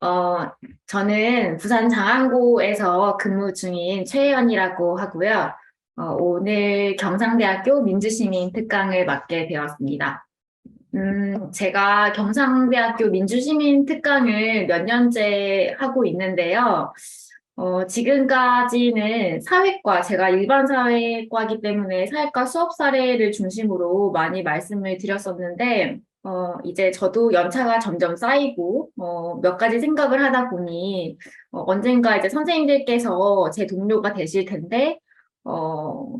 어, 저는 부산 장안고에서 근무 중인 최혜연이라고 하고요. 오늘 경상대학교 민주시민 특강을 맡게 되었습니다. 제가 경상대학교 민주시민 특강을 몇 년째 하고 있는데요. 지금까지는 사회과, 제가 일반 사회과이기 때문에 사회과 수업 사례를 중심으로 많이 말씀을 드렸었는데, 이제 저도 연차가 점점 쌓이고, 몇 가지 생각을 하다 보니, 언젠가 이제 선생님들께서 제 동료가 되실 텐데, 어,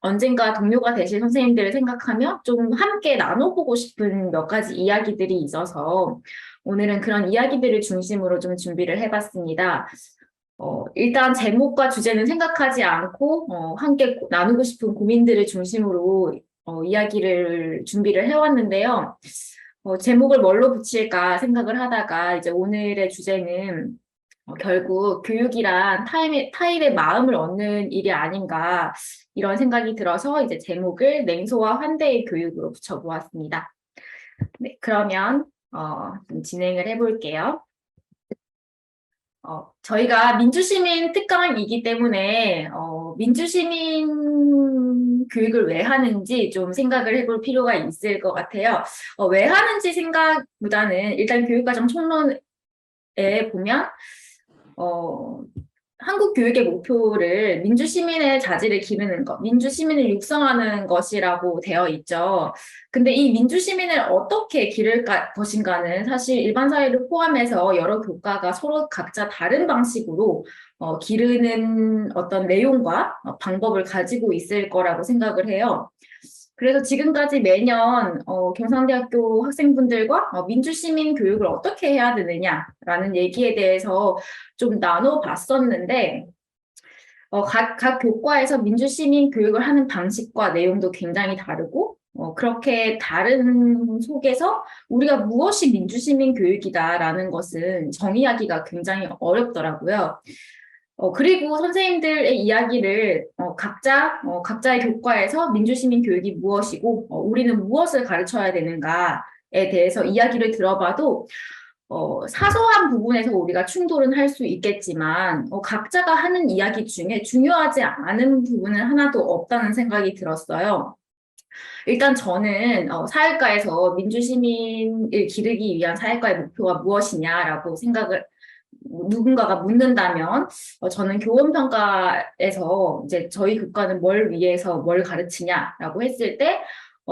언젠가 동료가 되실 선생님들을 생각하며 좀 함께 나눠보고 싶은 몇 가지 이야기들이 있어서 오늘은 그런 이야기들을 중심으로 좀 준비를 해봤습니다. 일단 제목과 주제는 생각하지 않고 함께 나누고 싶은 고민들을 중심으로 이야기를 준비를 해왔는데요. 제목을 뭘로 붙일까 생각을 하다가 이제 오늘의 주제는 결국 교육이란 타인의 마음을 얻는 일이 아닌가 이런 생각이 들어서 이제 제목을 냉소와 환대의 교육으로 붙여보았습니다. 네, 그러면 좀 진행을 해볼게요. 저희가 민주시민 특강이기 때문에 민주시민 교육을 왜 하는지 좀 생각을 해볼 필요가 있을 것 같아요. 왜 하는지 생각보다는 일단 교육과정 총론에 보면 어, 한국 교육의 목표를 민주시민의 자질을 기르는 것, 민주시민을 육성하는 것이라고 되어 있죠. 근데 이 민주시민을 어떻게 기를 것인가는 사실 일반 사회를 포함해서 여러 교과가 서로 각자 다른 방식으로 기르는 어떤 내용과 방법을 가지고 있을 거라고 생각을 해요. 그래서 지금까지 매년 경상대학교 학생분들과 민주시민 교육을 어떻게 해야 되느냐라는 얘기에 대해서 좀 나눠봤었는데 각 교과에서 민주시민 교육을 하는 방식과 내용도 굉장히 다르고 그렇게 다른 속에서 우리가 무엇이 민주시민 교육이다라는 것은 정의하기가 굉장히 어렵더라고요. 그리고 선생님들의 이야기를 각자의 교과에서 민주시민 교육이 무엇이고 우리는 무엇을 가르쳐야 되는가에 대해서 이야기를 들어봐도 사소한 부분에서 우리가 충돌은 할 수 있겠지만 각자가 하는 이야기 중에 중요하지 않은 부분은 하나도 없다는 생각이 들었어요. 일단 저는 사회과에서 민주시민을 기르기 위한 사회과의 목표가 무엇이냐라고 생각을 누군가가 묻는다면 저는 교원평가에서 이제 저희 교과는 뭘 위해서 뭘 가르치냐라고 했을 때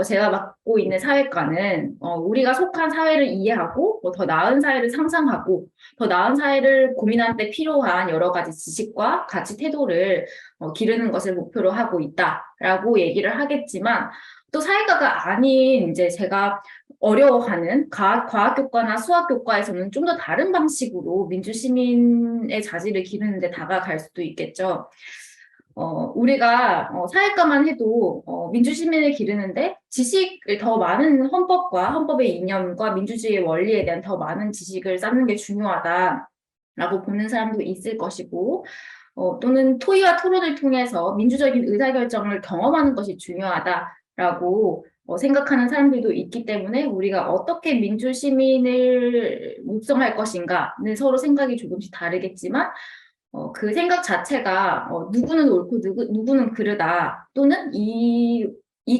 제가 맡고 있는 사회과는 우리가 속한 사회를 이해하고 더 나은 사회를 상상하고 더 나은 사회를 고민하는 데 필요한 여러 가지 지식과 가치 태도를 기르는 것을 목표로 하고 있다라고 얘기를 하겠지만 또 사회과가 아닌 이제 제가 어려워하는 과학교과나 수학교과에서는 좀 더 다른 방식으로 민주시민의 자질을 기르는데 다가갈 수도 있겠죠. 우리가 사회과만 해도 민주시민을 기르는데 지식을 더 많은 헌법과 헌법의 이념과 민주주의의 원리에 대한 더 많은 지식을 쌓는 게 중요하다라고 보는 사람도 있을 것이고 또는 토의와 토론을 통해서 민주적인 의사결정을 경험하는 것이 중요하다라고 생각하는 사람들도 있기 때문에 우리가 어떻게 민주시민을 육성할 것인가는 서로 생각이 조금씩 다르겠지만 그 생각 자체가 누구는 옳고 누구는 그르다 또는 이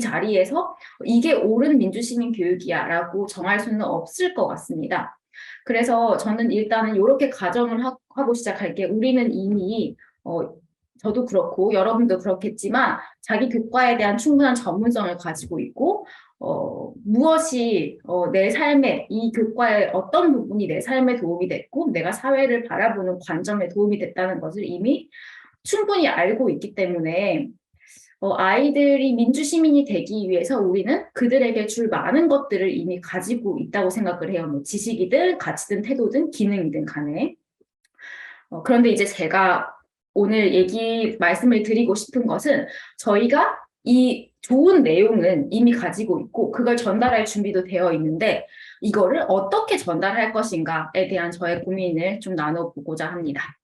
자리에서 이게 옳은 민주시민 교육이야라고 정할 수는 없을 것 같습니다. 그래서 저는 일단은 이렇게 가정을 하고 시작할게. 우리는 이미 저도 그렇고 여러분도 그렇겠지만 자기 교과에 대한 충분한 전문성을 가지고 있고 무엇이 내 삶에 이 교과의 어떤 부분이 내 삶에 도움이 됐고 내가 사회를 바라보는 관점에 도움이 됐다는 것을 이미 충분히 알고 있기 때문에 아이들이 민주시민이 되기 위해서 우리는 그들에게 줄 많은 것들을 이미 가지고 있다고 생각을 해요. 뭐 지식이든 가치든 태도든 기능이든 간에. 그런데 이제 제가 오늘 말씀을 드리고 싶은 것은 저희가 이 좋은 내용은 이미 가지고 있고 그걸 전달할 준비도 되어 있는데 이거를 어떻게 전달할 것인가에 대한 저의 고민을 좀 나눠보고자 합니다.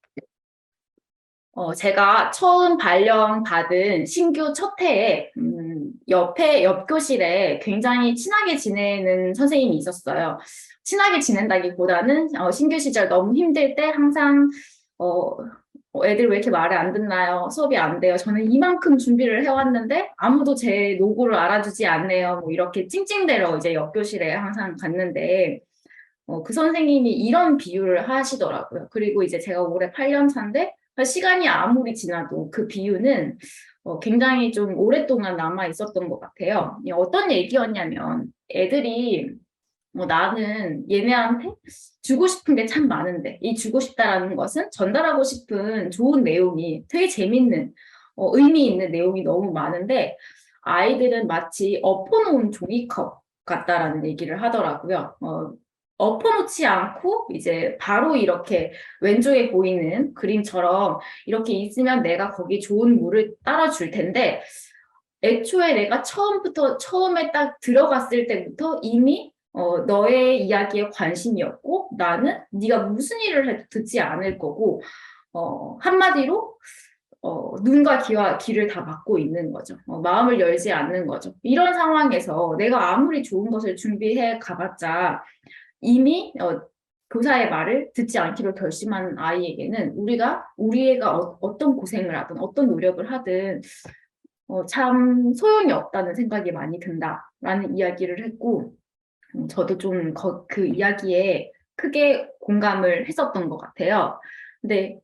제가 처음 발령받은 신규 첫 해에, 옆 교실에 굉장히 친하게 지내는 선생님이 있었어요. 친하게 지낸다기보다는, 신규 시절 너무 힘들 때 항상, 어, 애들 왜 이렇게 말을 안 듣나요? 수업이 안 돼요. 저는 이만큼 준비를 해왔는데 아무도 제 노고를 알아주지 않네요. 뭐 이렇게 찡찡대러 이제 옆 교실에 항상 갔는데, 그 선생님이 이런 비유를 하시더라고요. 그리고 이제 제가 올해 8년 차인데 시간이 아무리 지나도 그 비유는 굉장히 좀 오랫동안 남아 있었던 것 같아요. 어떤 얘기였냐면 애들이 나는 얘네한테 주고 싶은 게 참 많은데 이 주고 싶다라는 것은 전달하고 싶은 좋은 내용이 되게 재밌는 의미 있는 내용이 너무 많은데 아이들은 마치 엎어놓은 종이컵 같다라는 얘기를 하더라고요. 엎어놓지 않고 이제 바로 이렇게 왼쪽에 보이는 그림처럼 이렇게 있으면 내가 거기 좋은 물을 따라줄 텐데 애초에 내가 처음에 딱 들어갔을 때부터 이미 너의 이야기에 관심이었고 나는 네가 무슨 일을 해도 듣지 않을 거고 한마디로 눈과 귀를 다 막고 있는 거죠. 마음을 열지 않는 거죠. 이런 상황에서 내가 아무리 좋은 것을 준비해 가봤자 이미 교사의 말을 듣지 않기로 결심한 아이에게는 우리 애가 어떤 고생을 하든 어떤 노력을 하든 참 소용이 없다는 생각이 많이 든다라는 이야기를 했고 저도 좀 그 이야기에 크게 공감을 했었던 것 같아요. 근데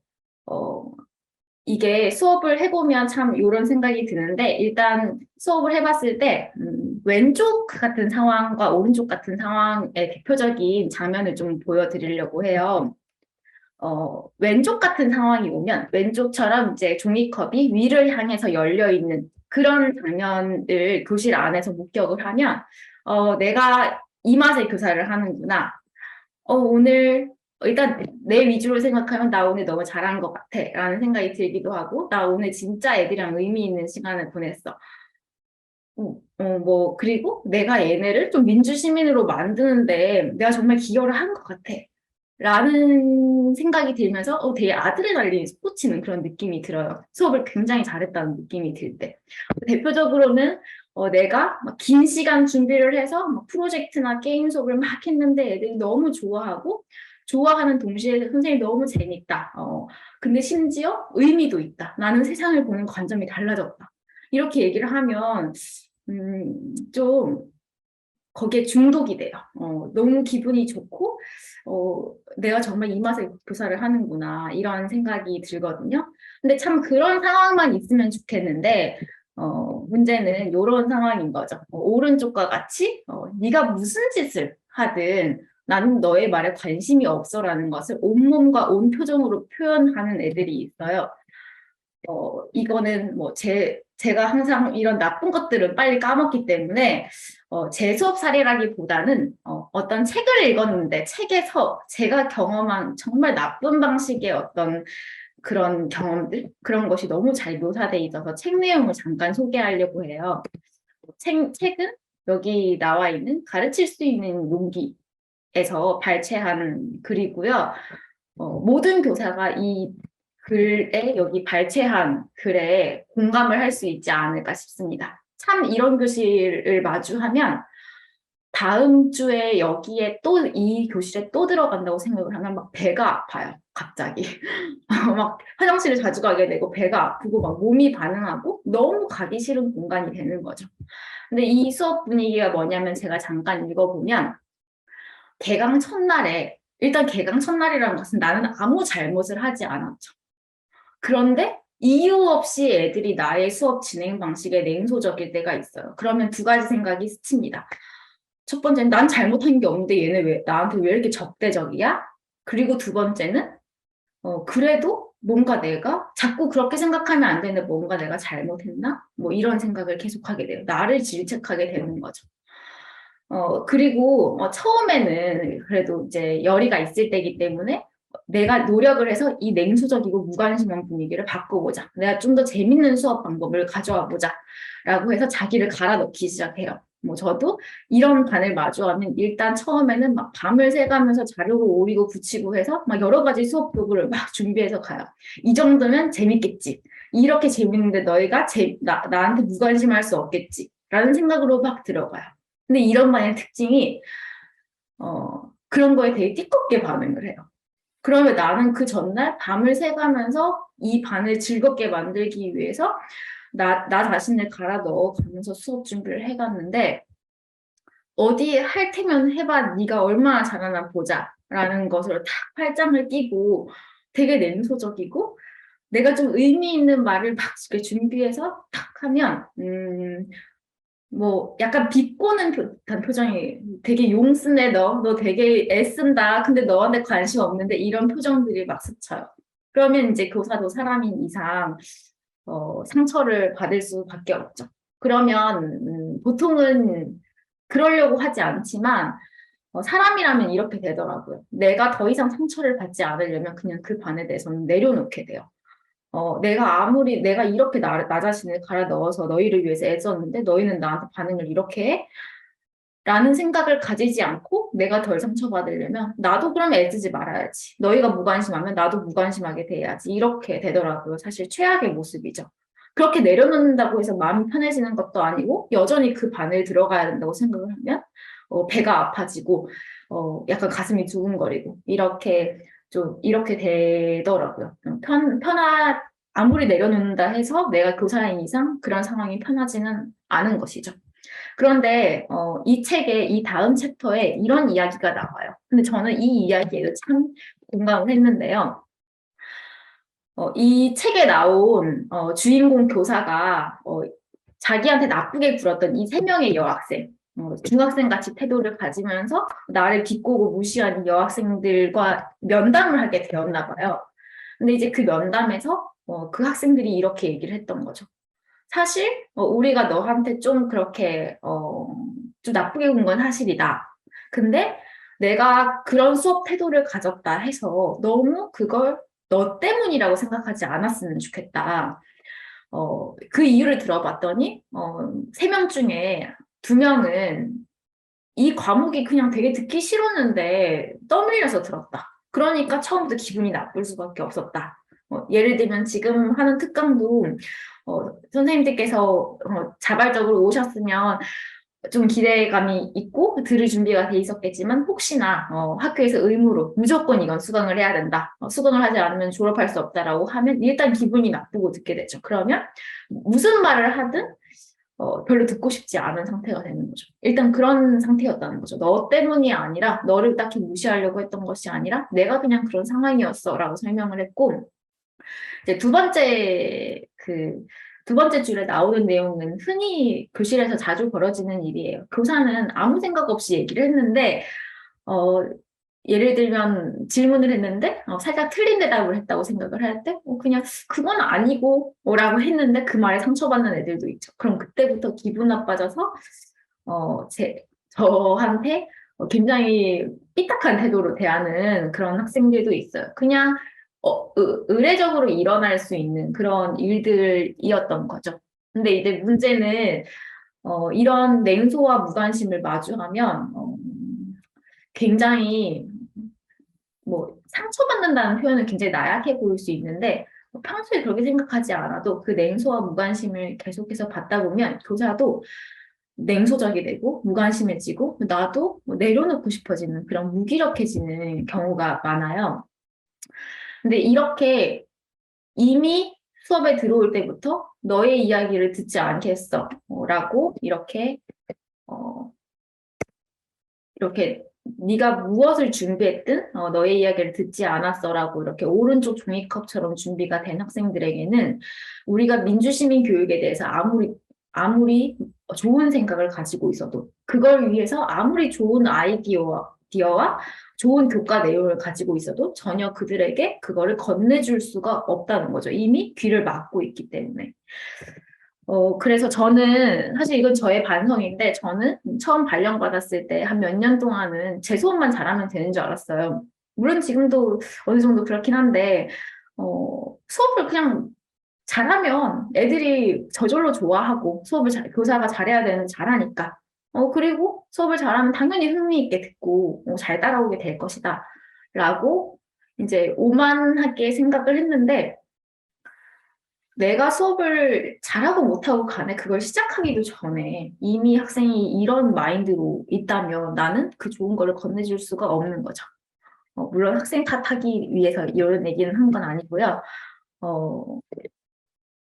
이게 수업을 해보면 참 이런 생각이 드는데 일단 수업을 해봤을 때 왼쪽 같은 상황과 오른쪽 같은 상황의 대표적인 장면을 좀 보여드리려고 해요. 왼쪽 같은 상황이 오면 왼쪽처럼 이제 종이컵이 위를 향해서 열려 있는 그런 장면을 교실 안에서 목격을 하면 내가 이 맛의 교사를 하는구나. 오늘 일단 내 위주로 생각하면 나 오늘 너무 잘한 것 같아 라는 생각이 들기도 하고 나 오늘 진짜 애들이랑 의미 있는 시간을 보냈어. 그리고 내가 얘네를 좀 민주시민으로 만드는데 내가 정말 기여를 한 것 같아. 라는 생각이 들면서 되게 아드레날린이 솟구치는 그런 느낌이 들어요. 수업을 굉장히 잘했다는 느낌이 들 때. 대표적으로는 내가 긴 시간 준비를 해서 프로젝트나 게임 수업을 막 했는데 애들이 너무 좋아하고 좋아하는 동시에 선생님이 너무 재밌다. 근데 심지어 의미도 있다. 나는 세상을 보는 관점이 달라졌다. 이렇게 얘기를 하면 좀 거기에 중독이 돼요. 너무 기분이 좋고 내가 정말 이 맛에 교사를 하는구나 이런 생각이 들거든요. 근데 참 그런 상황만 있으면 좋겠는데 문제는 이런 상황인 거죠. 오른쪽과 같이 네가 무슨 짓을 하든 나는 너의 말에 관심이 없어라는 것을 온몸과 온 표정으로 표현하는 애들이 있어요. 이거는 제가 항상 이런 나쁜 것들은 빨리 까먹기 때문에, 제 수업 사례라기보다는, 어떤 책을 읽었는데, 책에서 제가 경험한 정말 나쁜 방식의 어떤 그런 경험들, 그런 것이 너무 잘 묘사되어 있어서 책 내용을 잠깐 소개하려고 해요. 책은 여기 나와 있는 가르칠 수 있는 용기에서 발췌한 글이고요. 모든 교사가 이 글에 여기 발췌한 글에 공감을 할 수 있지 않을까 싶습니다. 참 이런 교실을 마주하면 다음 주에 여기에 또 이 교실에 또 들어간다고 생각을 하면 막 배가 아파요. 갑자기. 막 화장실을 자주 가게 되고 배가 아프고 막 몸이 반응하고 너무 가기 싫은 공간이 되는 거죠. 근데 이 수업 분위기가 뭐냐면 제가 잠깐 읽어보면 개강 첫날에 일단 개강 첫날이라는 것은 나는 아무 잘못을 하지 않았죠. 그런데 이유 없이 애들이 나의 수업 진행 방식에 냉소적일 때가 있어요. 그러면 두 가지 생각이 스칩니다. 첫 번째는 난 잘못한 게 없는데 얘네 나한테 왜 이렇게 적대적이야? 그리고 두 번째는 그래도 뭔가 내가 자꾸 그렇게 생각하면 안 되는데 뭔가 내가 잘못했나? 뭐 이런 생각을 계속하게 돼요. 나를 질책하게 되는 거죠. 그리고 처음에는 그래도 이제 열의가 있을 때이기 때문에 내가 노력을 해서 이 냉소적이고 무관심한 분위기를 바꿔보자. 내가 좀 더 재밌는 수업 방법을 가져와 보자. 라고 해서 자기를 갈아 넣기 시작해요. 뭐 저도 이런 반을 마주하면 일단 처음에는 막 밤을 새가면서 자료를 오리고 붙이고 해서 막 여러 가지 수업 도구를 막 준비해서 가요. 이 정도면 재밌겠지. 이렇게 재밌는데 너희가 나한테 무관심할 수 없겠지. 라는 생각으로 막 들어가요. 근데 이런 반의 특징이 그런 거에 되게 띠껍게 반응을 해요. 그러면 나는 그 전날 밤을 새가면서 이 반을 즐겁게 만들기 위해서 나 자신을 갈아 넣어가면서 수업 준비를 해갔는데 어디 할 테면 해봐 네가 얼마나 잘하나 보자 라는 것으로 탁 팔짱을 끼고 되게 냉소적이고 내가 좀 의미 있는 말을 막 이렇게 준비해서 탁 하면 뭐 약간 비꼬는 듯한 표정이 되게 용쓰네 너 되게 애쓴다 근데 너한테 관심 없는데 이런 표정들이 막 스쳐요. 그러면 이제 교사도 사람인 이상 상처를 받을 수밖에 없죠. 그러면 보통은 그러려고 하지 않지만 사람이라면 이렇게 되더라고요. 내가 더 이상 상처를 받지 않으려면 그냥 그 반에 대해서는 내려놓게 돼요. 내가 이렇게 나 자신을 갈아 넣어서 너희를 위해서 애썼는데 너희는 나한테 반응을 이렇게 해? 라는 생각을 가지지 않고 내가 덜 상처받으려면 나도 그럼 애쓰지 말아야지. 너희가 무관심하면 나도 무관심하게 돼야지. 이렇게 되더라고요. 사실 최악의 모습이죠. 그렇게 내려놓는다고 해서 마음이 편해지는 것도 아니고 여전히 그 반을 들어가야 된다고 생각을 하면 배가 아파지고 약간 가슴이 두근거리고 이렇게 되더라고요. 아무리 내려놓는다 해서 내가 교사인 이상 그런 상황이 편하지는 않은 것이죠. 그런데 이 책의 이 다음 챕터에 이런 이야기가 나와요. 근데 저는 이 이야기에도 참 공감을 했는데요. 이 책에 나온 주인공 교사가 자기한테 나쁘게 굴었던 이 3명의 여학생, 중학생 같이 태도를 가지면서 나를 비꼬고 무시하는 여학생들과 면담을 하게 되었나 봐요. 근데 이제 그 면담에서 그 학생들이 이렇게 얘기를 했던 거죠. 사실 우리가 너한테 좀 그렇게 좀 나쁘게 군 건 사실이다. 근데 내가 그런 수업 태도를 가졌다 해서 너무 그걸 너 때문이라고 생각하지 않았으면 좋겠다. 그 이유를 들어봤더니 3명 중에 2명은 이 과목이 그냥 되게 듣기 싫었는데 떠밀려서 들었다. 그러니까 처음부터 기분이 나쁠 수밖에 없었다. 예를 들면 지금 하는 특강도 선생님들께서 자발적으로 오셨으면 좀 기대감이 있고 들을 준비가 돼 있었겠지만 혹시나 학교에서 의무로 무조건 이건 수강을 해야 된다. 수강을 하지 않으면 졸업할 수 없다라고 하면 일단 기분이 나쁘고 듣게 되죠. 그러면 무슨 말을 하든 별로 듣고 싶지 않은 상태가 되는 거죠. 일단 그런 상태였다는 거죠. 너 때문이 아니라 너를 딱히 무시하려고 했던 것이 아니라 내가 그냥 그런 상황이었어라고 설명을 했고 이제 두 번째 줄에 나오는 내용은 흔히 교실에서 자주 벌어지는 일이에요. 교사는 아무 생각 없이 얘기를 했는데, 어, 예를 들면 질문을 했는데, 살짝 틀린 대답을 했다고 생각을 할 때, 그냥 그건 아니고, 라고 했는데 그 말에 상처받는 애들도 있죠. 그럼 그때부터 기분 나빠져서, 어, 저한테 굉장히 삐딱한 태도로 대하는 그런 학생들도 있어요. 그냥 의례적으로 일어날 수 있는 그런 일들이었던 거죠. 근데 이제 문제는 이런 냉소와 무관심을 마주하면 굉장히 뭐 상처받는다는 표현은 굉장히 나약해 보일 수 있는데 평소에 그렇게 생각하지 않아도 그 냉소와 무관심을 계속해서 받다 보면 교사도 냉소적이 되고 무관심해지고 나도 뭐 내려놓고 싶어지는 그런 무기력해지는 경우가 많아요. 근데 이렇게 이미 수업에 들어올 때부터 너의 이야기를 듣지 않겠어 라고 어, 이렇게 네가 무엇을 준비했든 너의 이야기를 듣지 않았어라고 이렇게 오른쪽 종이컵처럼 준비가 된 학생들에게는 우리가 민주시민 교육에 대해서 아무리 좋은 생각을 가지고 있어도 그걸 위해서 아무리 좋은 아이디어와 좋은 교과 내용을 가지고 있어도 전혀 그들에게 그거를 건네줄 수가 없다는 거죠. 이미 귀를 막고 있기 때문에. 그래서 저는, 사실 이건 저의 반성인데, 저는 처음 발령받았을 때 한 몇 년 동안은 제 수업만 잘하면 되는 줄 알았어요. 물론 지금도 어느 정도 그렇긴 한데, 수업을 그냥 잘하면 애들이 저절로 좋아하고, 교사가 잘해야 되는 잘하니까. 그리고 수업을 잘하면 당연히 흥미있게 듣고 잘 따라오게 될 것이다. 라고 이제 오만하게 생각을 했는데 내가 수업을 잘하고 못하고 간에 그걸 시작하기도 전에 이미 학생이 이런 마인드로 있다면 나는 그 좋은 거를 건네줄 수가 없는 거죠. 물론 학생 탓하기 위해서 이런 얘기는 한 건 아니고요. 어,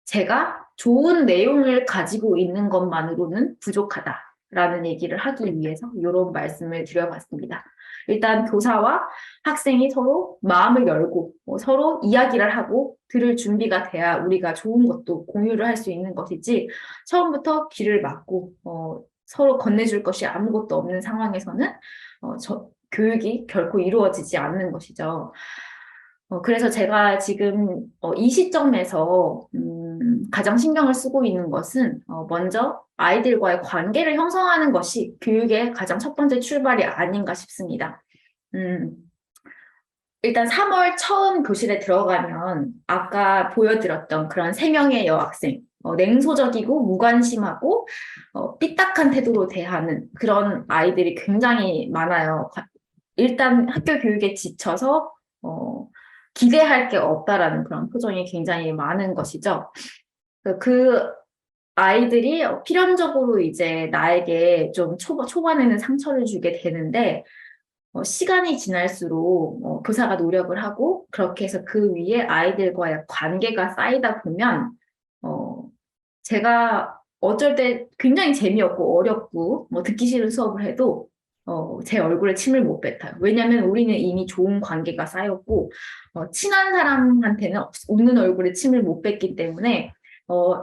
제가 좋은 내용을 가지고 있는 것만으로는 부족하다라는 얘기를 하기 위해서 이런 말씀을 드려봤습니다. 일단 교사와 학생이 서로 마음을 열고 서로 이야기를 하고 들을 준비가 돼야 우리가 좋은 것도 공유를 할 수 있는 것이지 처음부터 귀를 막고 서로 건네줄 것이 아무것도 없는 상황에서는 교육이 결코 이루어지지 않는 것이죠. 그래서 제가 지금 이 시점에서 가장 신경을 쓰고 있는 것은 먼저 아이들과의 관계를 형성하는 것이 교육의 가장 첫 번째 출발이 아닌가 싶습니다. 일단 3월 처음 교실에 들어가면 아까 보여드렸던 그런 3명의 여학생, 냉소적이고 무관심하고 삐딱한 태도로 대하는 그런 아이들이 굉장히 많아요. 일단 학교 교육에 지쳐서 기대할 게 없다라는 그런 표정이 굉장히 많은 것이죠. 그 아이들이 필연적으로 이제 나에게 좀 초반에는 상처를 주게 되는데 시간이 지날수록 교사가 노력을 하고 그렇게 해서 그 위에 아이들과의 관계가 쌓이다 보면 제가 어쩔 때 굉장히 재미없고 어렵고 듣기 싫은 수업을 해도 제 얼굴에 침을 못 뱉어요. 왜냐하면 우리는 이미 좋은 관계가 쌓였고 친한 사람한테는 웃는 얼굴에 침을 못 뱉기 때문에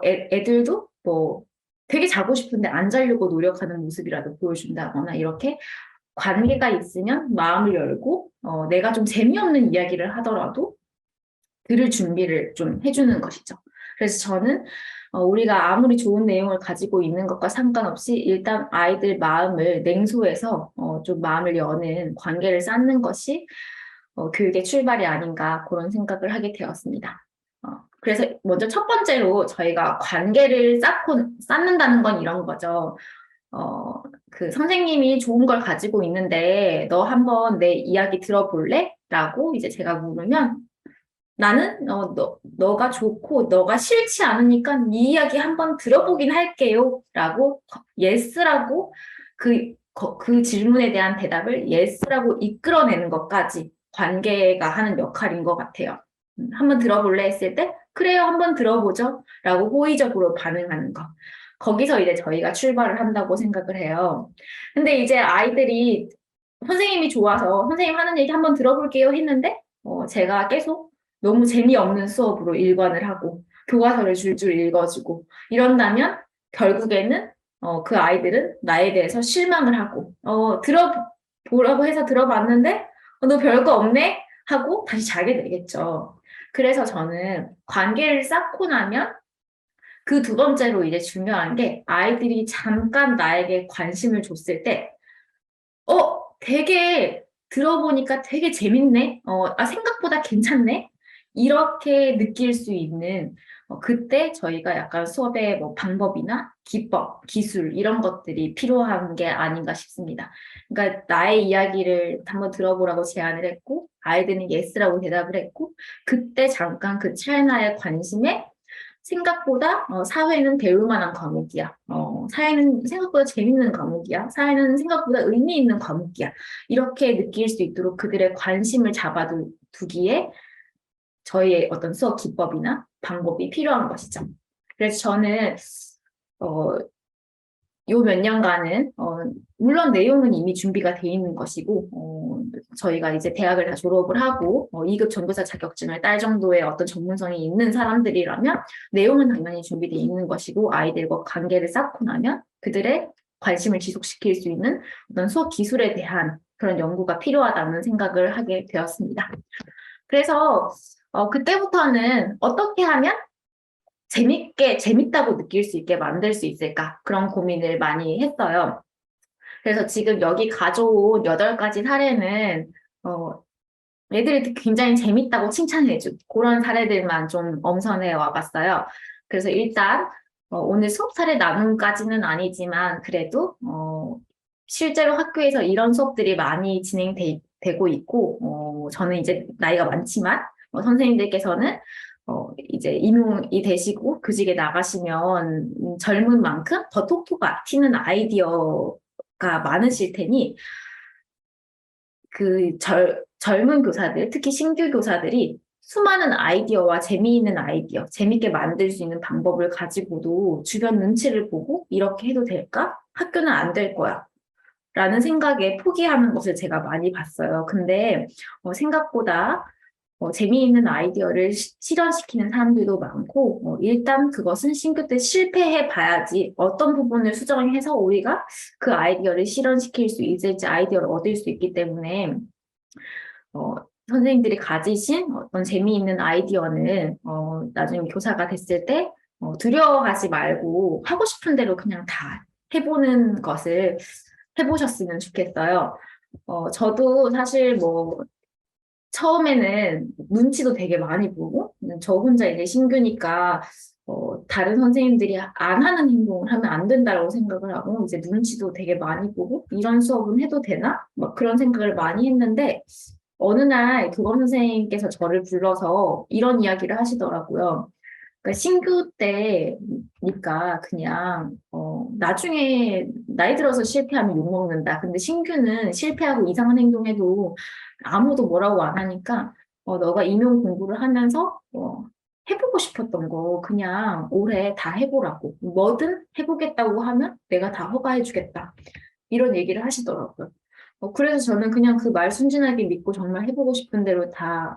애들도 뭐 되게 자고 싶은데 안 자려고 노력하는 모습이라도 보여준다거나 이렇게 관계가 있으면 마음을 열고 내가 좀 재미없는 이야기를 하더라도 들을 준비를 좀 해주는 것이죠. 그래서 저는 우리가 아무리 좋은 내용을 가지고 있는 것과 상관없이 일단 아이들 마음을 냉소해서 좀 마음을 여는 관계를 쌓는 것이 교육의 출발이 아닌가 그런 생각을 하게 되었습니다. 그래서 먼저 첫 번째로 저희가 관계를 쌓는다는 건 이런 거죠. 그 선생님이 좋은 걸 가지고 있는데 너 한번 내 이야기 들어볼래? 라고 이제 제가 물으면 나는 너가 좋고 너가 싫지 않으니까 네 이야기 한번 들어보긴 할게요. 라고 yes라고 그 질문에 대한 대답을 yes라고 이끌어내는 것까지 관계가 하는 역할인 것 같아요. 한번 들어볼래 했을 때 그래요 한번 들어보죠. 라고 호의적으로 반응하는 거. 거기서 이제 저희가 출발을 한다고 생각을 해요. 근데 이제 아이들이 선생님이 좋아서 선생님 하는 얘기 한번 들어볼게요 했는데 제가 계속 너무 재미없는 수업으로 일관을 하고 교과서를 줄줄 읽어주고 이런다면 결국에는 그 아이들은 나에 대해서 실망을 하고 들어보라고 해서 들어봤는데 너 별거 없네 하고 다시 자게 되겠죠. 그래서 저는 관계를 쌓고 나면 그 두 번째로 이제 중요한 게 아이들이 잠깐 나에게 관심을 줬을 때 되게 들어보니까 되게 재밌네. 생각보다 괜찮네. 이렇게 느낄 수 있는 그때 저희가 약간 수업의 뭐 방법이나 기법, 기술 이런 것들이 필요한 게 아닌가 싶습니다. 그러니까 나의 이야기를 한번 들어보라고 제안을 했고 아이들은 예스라고 대답을 했고 그때 잠깐 그 찰나의 관심에 생각보다 사회는 배울 만한 과목이야. 사회는 생각보다 재밌는 과목이야. 사회는 생각보다 의미 있는 과목이야. 이렇게 느낄 수 있도록 그들의 관심을 잡아두기에 저희의 어떤 수업 기법이나 방법이 필요한 것이죠. 그래서 저는 요 몇 년간은 물론 내용은 이미 준비가 돼 있는 것이고 저희가 이제 대학을 다 졸업을 하고 2급 전도사 자격증을 딸 정도의 어떤 전문성이 있는 사람들이라면 내용은 당연히 준비되어 있는 것이고 아이들과 관계를 쌓고 나면 그들의 관심을 지속시킬 수 있는 어떤 수업 기술에 대한 그런 연구가 필요하다는 생각을 하게 되었습니다. 그래서 그때부터는 어떻게 하면 재밌다고 느낄 수 있게 만들 수 있을까? 그런 고민을 많이 했어요. 그래서 지금 여기 가져온 8가지 사례는, 애들이 굉장히 재밌다고 칭찬해준 그런 사례들만 좀 엄선해 와봤어요. 그래서 일단, 오늘 수업 사례 나눔까지는 아니지만, 그래도, 실제로 학교에서 이런 수업들이 많이 진행되고 있고, 저는 이제 나이가 많지만, 선생님들께서는 이제 임용이 되시고 교직에 나가시면 젊은 만큼 더 톡톡 튀는 아이디어가 많으실 테니 그 젊은 교사들, 특히 신규 교사들이 수많은 아이디어와 재미있는 아이디어, 재밌게 만들 수 있는 방법을 가지고도 주변 눈치를 보고 이렇게 해도 될까? 학교는 안 될 거야. 라는 생각에 포기하는 것을 제가 많이 봤어요. 근데 생각보다 재미있는 아이디어를 실현시키는 사람들도 많고 일단 그것은 신규 때 실패해 봐야지 어떤 부분을 수정해서 우리가 그 아이디어를 실현시킬 수 있을지 아이디어를 얻을 수 있기 때문에 어, 선생님들이 가지신 어떤 재미있는 아이디어는 나중에 교사가 됐을 때 두려워하지 말고 하고 싶은 대로 그냥 다 해보는 것을 해보셨으면 좋겠어요. 저도 사실 뭐 처음에는 눈치도 되게 많이 보고 저 혼자 이제 신규니까 다른 선생님들이 안 하는 행동을 하면 안 된다고 생각을 하고 이제 눈치도 되게 많이 보고 이런 수업은 해도 되나? 막 그런 생각을 많이 했는데 어느 날 교감 선생님께서 저를 불러서 이런 이야기를 하시더라고요. 그러니까 신규 때니까 그냥 나중에 나이 들어서 실패하면 욕먹는다. 근데 신규는 실패하고 이상한 행동해도 아무도 뭐라고 안 하니까 너가 임용 공부를 하면서 해보고 싶었던 거 그냥 올해 다 해보라고. 뭐든 해보겠다고 하면 내가 다 허가해주겠다. 이런 얘기를 하시더라고요. 그래서 저는 그냥 그 말 순진하게 믿고 정말 해보고 싶은 대로 다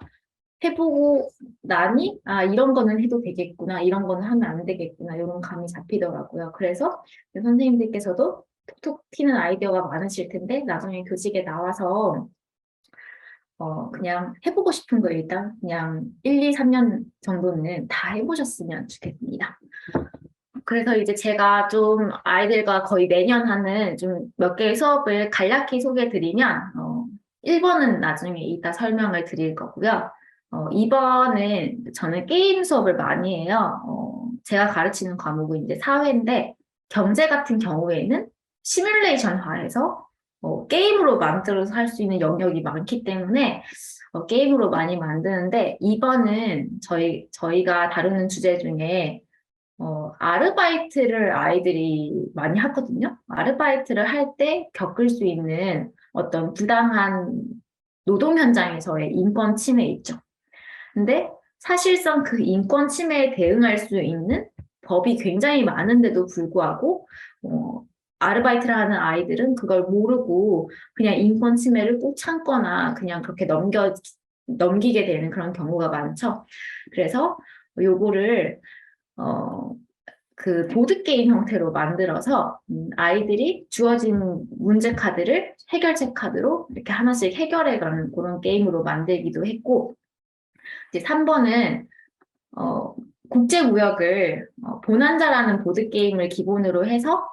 해보고 나니, 이런 거는 해도 되겠구나, 이런 거는 하면 안 되겠구나, 이런 감이 잡히더라고요. 그래서 선생님들께서도 톡톡 튀는 아이디어가 많으실 텐데, 나중에 교직에 나와서, 그냥 해보고 싶은 거 일단 그냥 1, 2, 3년 정도는 다 해보셨으면 좋겠습니다. 그래서 이제 제가 좀 아이들과 거의 매년 하는 좀 몇 개의 수업을 간략히 소개해 드리면, 1번은 나중에 이따 설명을 드릴 거고요. 2번은 저는 게임 수업을 많이 해요. 제가 가르치는 과목은 이제 사회인데, 경제 같은 경우에는 시뮬레이션화해서 게임으로 만들어서 할 수 있는 영역이 많기 때문에 게임으로 많이 만드는데, 2번은 저희가 다루는 주제 중에 아르바이트를 아이들이 많이 하거든요. 아르바이트를 할 때 겪을 수 있는 어떤 부당한 노동 현장에서의 인권 침해 있죠. 근데 사실상 그 인권 침해에 대응할 수 있는 법이 굉장히 많은데도 불구하고, 아르바이트를 하는 아이들은 그걸 모르고 그냥 인권 침해를 꾹 참거나 그냥 그렇게 넘기게 되는 그런 경우가 많죠. 그래서 요거를, 어, 그 보드게임 형태로 만들어서 아이들이 주어진 문제 카드를 해결책 카드로 이렇게 하나씩 해결해가는 그런 게임으로 만들기도 했고, 이제 3번은 국제무역을 보난자라는 보드게임을 기본으로 해서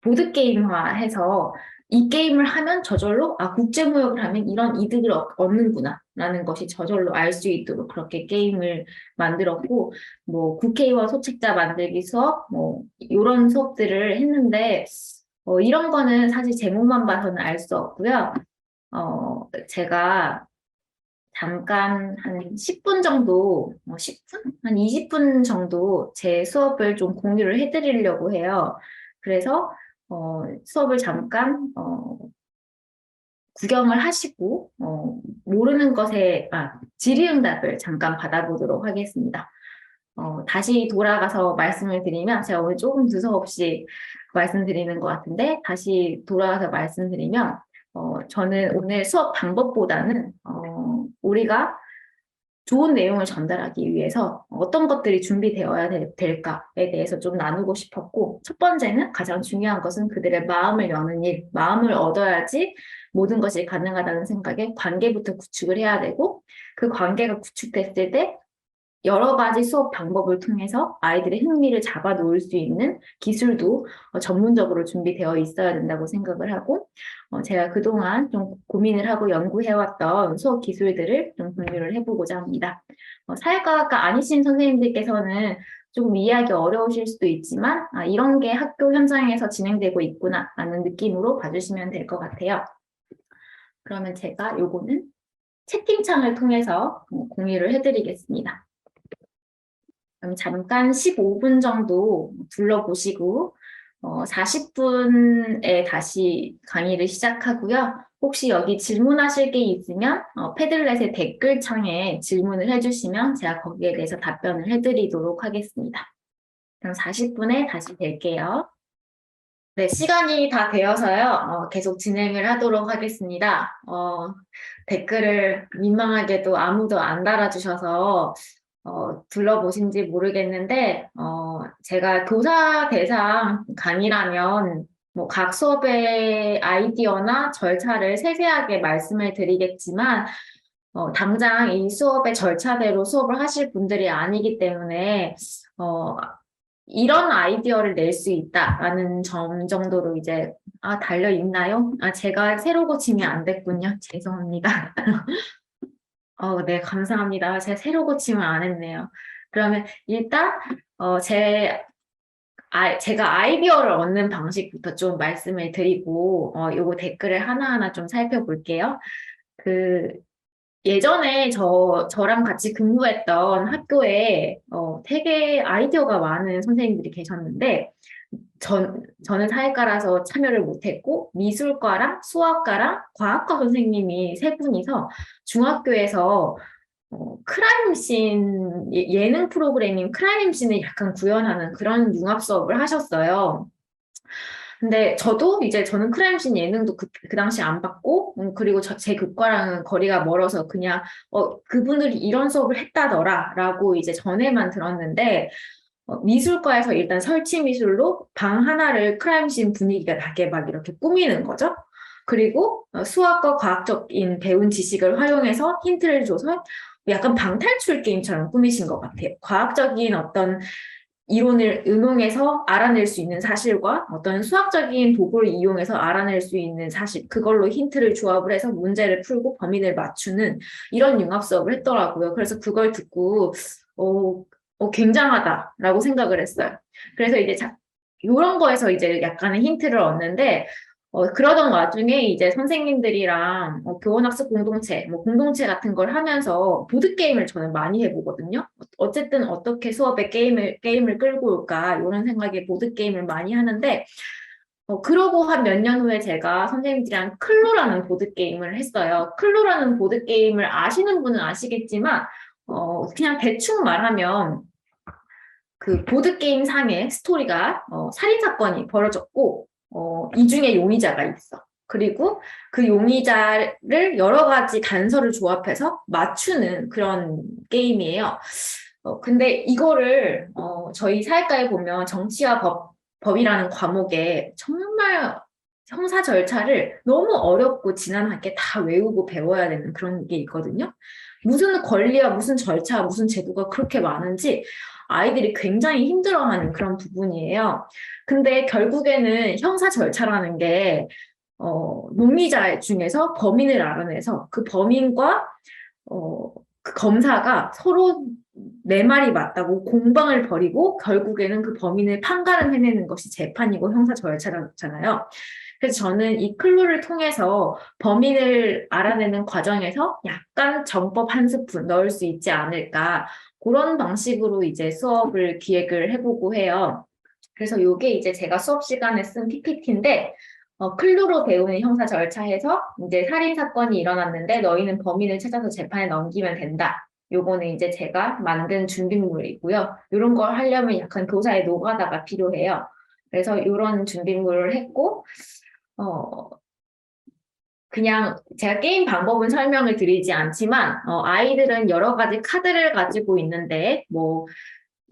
보드게임화해서 이 게임을 하면 저절로 국제무역을 하면 이런 이득을 얻는구나 라는 것이 저절로 알 수 있도록 그렇게 게임을 만들었고 뭐 국회의원 소책자 만들기 수업 뭐 이런 수업들을 했는데 이런 거는 사실 제목만 봐서는 알 수 없고요. 제가 잠깐 한 10분 정도, 10분? 한 20분 정도 제 수업을 좀 공유를 해드리려고 해요. 그래서 수업을 잠깐 구경을 하시고 모르는 것에 질의응답을 잠깐 받아보도록 하겠습니다. 다시 돌아가서 말씀을 드리면 제가 오늘 조금 두서없이 말씀드리는 것 같은데 다시 돌아가서 말씀드리면 저는 오늘 수업 방법보다는 우리가 좋은 내용을 전달하기 위해서 어떤 것들이 준비되어야 될까에 대해서 좀 나누고 싶었고 첫 번째는 가장 중요한 것은 그들의 마음을 여는 일, 마음을 얻어야지 모든 것이 가능하다는 생각에 관계부터 구축을 해야 되고 그 관계가 구축됐을 때 여러 가지 수업 방법을 통해서 아이들의 흥미를 잡아 놓을 수 있는 기술도 전문적으로 준비되어 있어야 된다고 생각을 하고 제가 그동안 좀 고민을 하고 연구해왔던 수업 기술들을 좀 공유를 해보고자 합니다. 사회과학과 아니신 선생님들께서는 조금 이해하기 어려우실 수도 있지만 이런 게 학교 현장에서 진행되고 있구나 라는 느낌으로 봐주시면 될 것 같아요. 그러면 제가 요거는 채팅창을 통해서 공유를 해드리겠습니다. 그럼 잠깐 15분 정도 둘러보시고 40분에 다시 강의를 시작하고요. 혹시 여기 질문하실 게 있으면 패들렛의 댓글창에 질문을 해주시면 제가 거기에 대해서 답변을 해드리도록 하겠습니다. 그럼 40분에 다시 뵐게요. 네, 시간이 다 되어서요. 계속 진행을 하도록 하겠습니다. 댓글을 민망하게도 아무도 안 달아주셔서 둘러보신지 모르겠는데, 제가 교사 대상 강의라면 뭐 각 수업의 아이디어나 절차를 세세하게 말씀을 드리겠지만, 당장 이 수업의 절차대로 수업을 하실 분들이 아니기 때문에, 이런 아이디어를 낼 수 있다라는 점 정도로 이제, 달려 있나요? 제가 새로 고침이 안 됐군요. 죄송합니다. 네, 감사합니다. 제가 새로 고침을 안 했네요. 그러면 일단, 제가 아이디어를 얻는 방식부터 좀 말씀을 드리고, 요거 댓글을 하나하나 좀 살펴볼게요. 예전에 저랑 같이 근무했던 학교에 되게 아이디어가 많은 선생님들이 계셨는데, 저는 사회과라서 참여를 못했고, 미술과랑 수학과랑 과학과 선생님이 세 분이서 중학교에서 크라임씬, 예능 프로그램인 크라임씬을 약간 구현하는 그런 융합 수업을 하셨어요. 근데 저는 크라임씬 예능도 그 당시 안 봤고, 그리고 제 교과랑은 거리가 멀어서 그냥, 그분들이 이런 수업을 했다더라, 라고 이제 전에만 들었는데, 미술과에서 일단 설치 미술로 방 하나를 크라임씬 분위기가 나게 막 이렇게 꾸미는 거죠. 그리고 수학과 과학적인 배운 지식을 활용해서 힌트를 줘서 약간 방탈출 게임처럼 꾸미신 것 같아요. 과학적인 어떤 이론을 응용해서 알아낼 수 있는 사실과 어떤 수학적인 도구를 이용해서 알아낼 수 있는 사실, 그걸로 힌트를 조합을 해서 문제를 풀고 범인을 맞추는 이런 융합 수업을 했더라고요. 그래서 그걸 듣고 굉장하다라고 생각을 했어요. 그래서 이제 이런 거에서 이제 약간의 힌트를 얻는데, 그러던 와중에 이제 선생님들이랑 교원학습 공동체, 뭐 공동체 같은 걸 하면서 보드게임을 저는 많이 해보거든요. 어쨌든 어떻게 수업에 게임을 끌고 올까, 이런 생각에 보드게임을 많이 하는데, 그러고 한 몇 년 후에 제가 선생님들이랑 클로라는 보드게임을 했어요. 클로라는 보드게임을 아시는 분은 아시겠지만, 그냥 대충 말하면, 그 보드게임 상의 스토리가 살인사건이 벌어졌고 이 중에 용의자가 있어. 그리고 그 용의자를 여러 가지 단서를 조합해서 맞추는 그런 게임이에요. 근데 이거를 저희 사회과에 보면 정치와 법이라는 과목에 정말 형사 절차를 너무 어렵고 지난하게 다 외우고 배워야 되는 그런 게 있거든요. 무슨 권리와 무슨 절차, 무슨 제도가 그렇게 많은지 아이들이 굉장히 힘들어하는 그런 부분이에요. 근데 결국에는 형사 절차라는 게 용의자 중에서 범인을 알아내서 그 범인과 그 검사가 서로 내 말이 맞다고 공방을 벌이고 결국에는 그 범인을 판가름해내는 것이 재판이고 형사 절차잖아요. 그래서 저는 이 클루를 통해서 범인을 알아내는 과정에서 약간 정법 한 스푼 넣을 수 있지 않을까, 그런 방식으로 이제 수업을 기획을 해보고 해요. 그래서 이게 이제 제가 수업 시간에 쓴 PPT인데, 클루로 배우는 형사 절차에서 이제 살인 사건이 일어났는데 너희는 범인을 찾아서 재판에 넘기면 된다. 요거는 이제 제가 만든 준비물이고요. 이런 걸 하려면 약간 교사의 노가다가 필요해요. 그래서 이런 준비물을 했고, 그냥 제가 게임 방법은 설명을 드리지 않지만, 아이들은 여러 가지 카드를 가지고 있는데, 뭐,